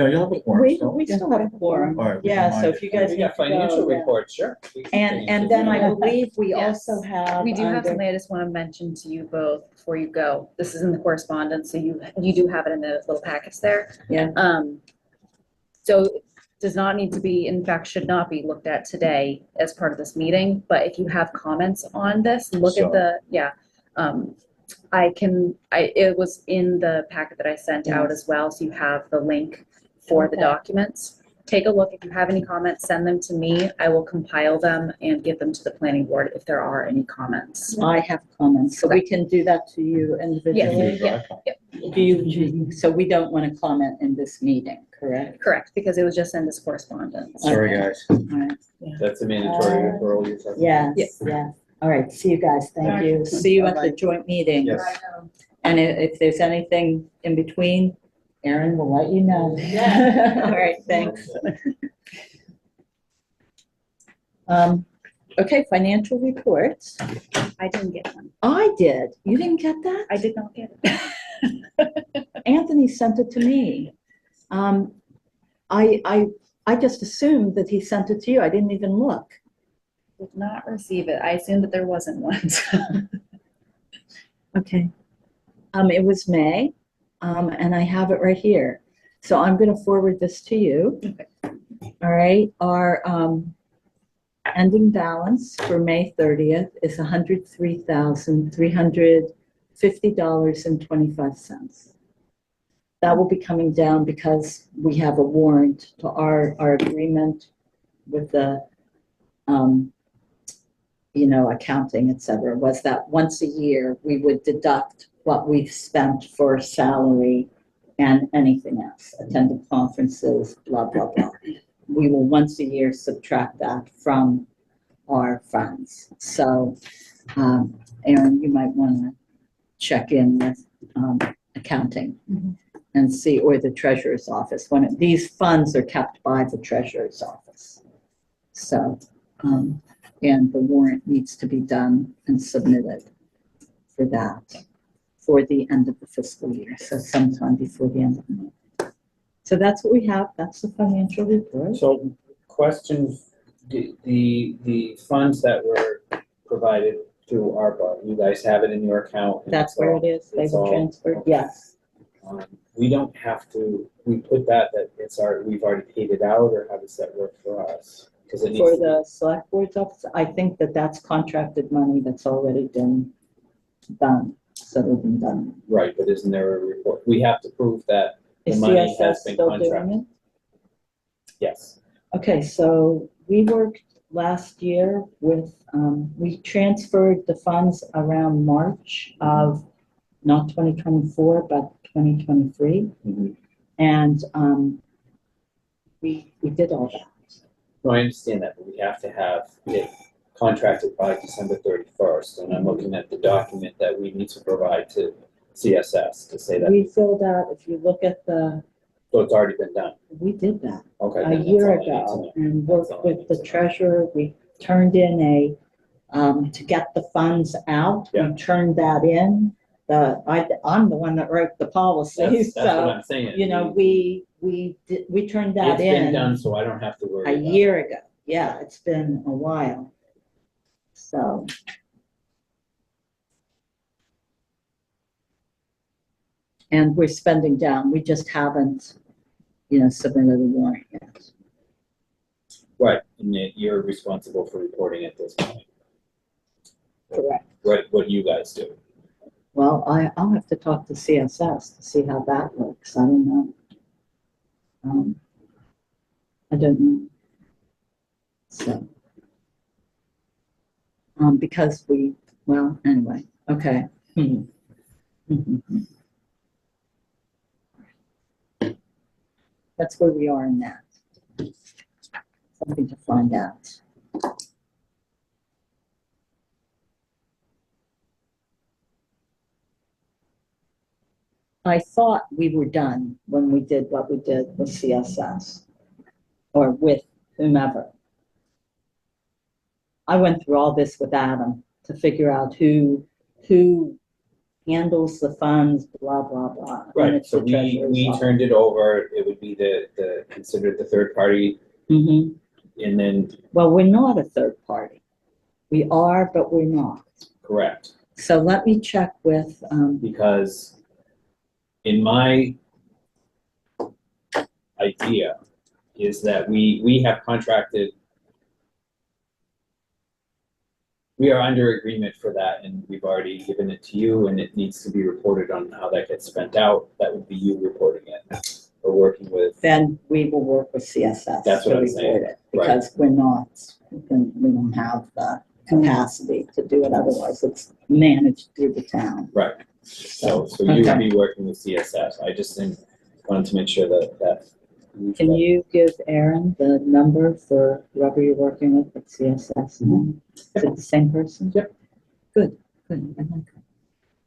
you'll have a quorum We, still? we still have a quorum. All right, we Yeah, can so mind if you it. guys We need got to go, financial yeah. reports, sure. We can And get into then I that. believe we Yes. also have. We do have under- something I just want to mention to you both before you go. This is in the correspondence, so you do have it in the little packets there. Yeah. So it does not need to be, in fact, should not be looked at today as part of this meeting, but if you have comments on this, look at the, it was in the packet that I sent out as well, so you have the link for the Okay. documents. Take a look. If you have any comments, send them to me. I will compile them and give them to the planning board if there are any comments. I have comments, so we can do that to you You can individually. do a drive. So we don't want to comment in this meeting, correct? Correct, because it was just in this correspondence. Sorry, guys. All right. That's a mandatory referral you're talking about? Yes, yes. All right, see you guys. Thank All you. See you at the Bye-bye. joint meeting. Yes. And if there's anything in between, Erin will let you know. All right, thanks. Okay, financial reports. I didn't get one. I did. You didn't get that? I did not get it. Anthony sent it to me. I just assumed that he sent it to you. I didn't even look. Did not receive it. I assumed that there wasn't one. Okay. It was May, and I have it right here. So I'm gonna forward this to you. Okay. All right, our, ending balance for May 30th is $103,350.25. That will be coming down because we have a warrant to our agreement with the, accounting, et cetera, was that once a year, we would deduct what we've spent for salary and anything else, attended conferences, blah, blah, blah. We will once a year subtract that from our funds. So, Erin, you might want to check in with accounting and see, or the treasurer's office. These funds are kept by the treasurer's office. So, and the warrant needs to be done and submitted for that for the end of the fiscal year, so sometime before the end of the month. So that's what we have. That's the financial report. So, question, the funds that were provided through ARPA, you guys have it in your account? and That's it's where all- it is. They it's were all- transferred. okay. Yes. We don't have to, we put that we've already paid it out, or how does that work for us? Because it needs For to be- the select board's office, I think that that's contracted money that's already been done, settled and done. Right, but isn't there a report? We have to prove that, The Is money has CSS been still doing contracted. it? yes. Okay, so we worked last year with, we transferred the funds around March of, not 2024, but 2023. Mhm. And we did all that. No, I understand that, but we have to have it contracted by December 31st. And I'm looking at the document that we need to provide to CSS to say that, We filled out, if you look at the, so it's already been done. we did that Okay. a then that's year all I need to ago know. and That's worked all I with need the to know. treasurer. We turned in to get the funds out. Yeah. We turned that in. I'm the one that wrote the policy, That's what so, I'm saying. we turned that It's been done, in so I don't have to worry a about it. year ago. Yeah, it's been a while. So. And we're spending down. We just haven't, submitted a warrant yet. Right, and yet you're responsible for reporting at this point. Correct. What do you guys do? Well, I'll have to talk to CSS to see how that works. I don't know. I don't know. So. Because anyway, Okay. That's where we are in that. Something to find out. I thought we were done when we did what we did with CSS or with whomever. I went through all this with Adam to figure out who handles the funds, blah, blah, blah. and Right, it's so the we treasurer's office. turned it over, it would be considered the third party, Mhm. and then, Well, we're not a third party. We are, but we're not. correct, So let me check with, because in my idea is that we have contracted, we are under agreement for that, and we've already given it to you, and it needs to be reported on how that gets spent out. That would be you reporting it, or working with, then we will work with CSS That's what to I'm saying. report it. Because we don't have the capacity to do it, otherwise it's managed through the town. right. So you would Okay. be working with CSS. I just wanted to make sure that. Can you give Aaron the number for whoever you're working with at CSS? now? Is it the same person? Yep. Good. I like that.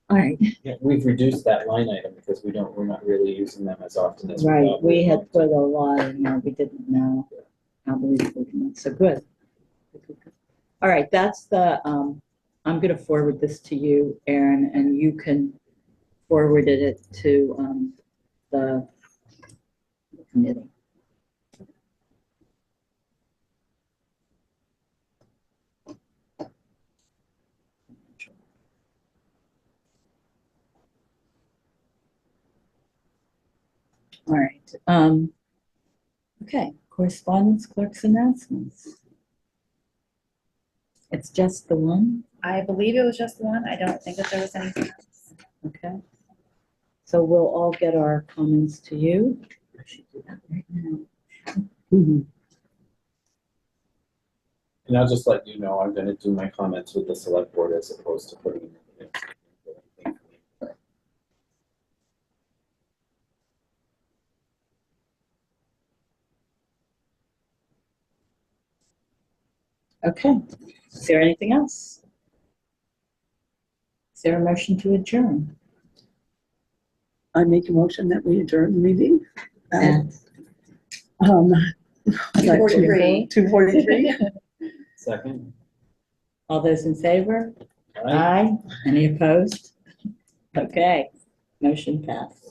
All right, Yeah, we've reduced that line item because we're not really using them as often as we right. thought We were had going put to. a lot in there. We didn't know how we were doing it. So good. All right, that's the, I'm gonna forward this to you, Aaron, and you can forward it to, the committee. All right, okay, correspondence clerk's announcements. It's just the one, I believe it was just one. I don't think that there was anything else. okay? So we'll all get our comments to you. I should do that right now. And I'll just let you know, I'm gonna do my comments with the select board as opposed to putting it in. Okay, is there anything else? Is there a motion to adjourn? I make a motion that we adjourn the meeting. At Um, 2:43. 2:43. Second? all those in favor? All right. Aye. Any opposed? Okay, motion passed.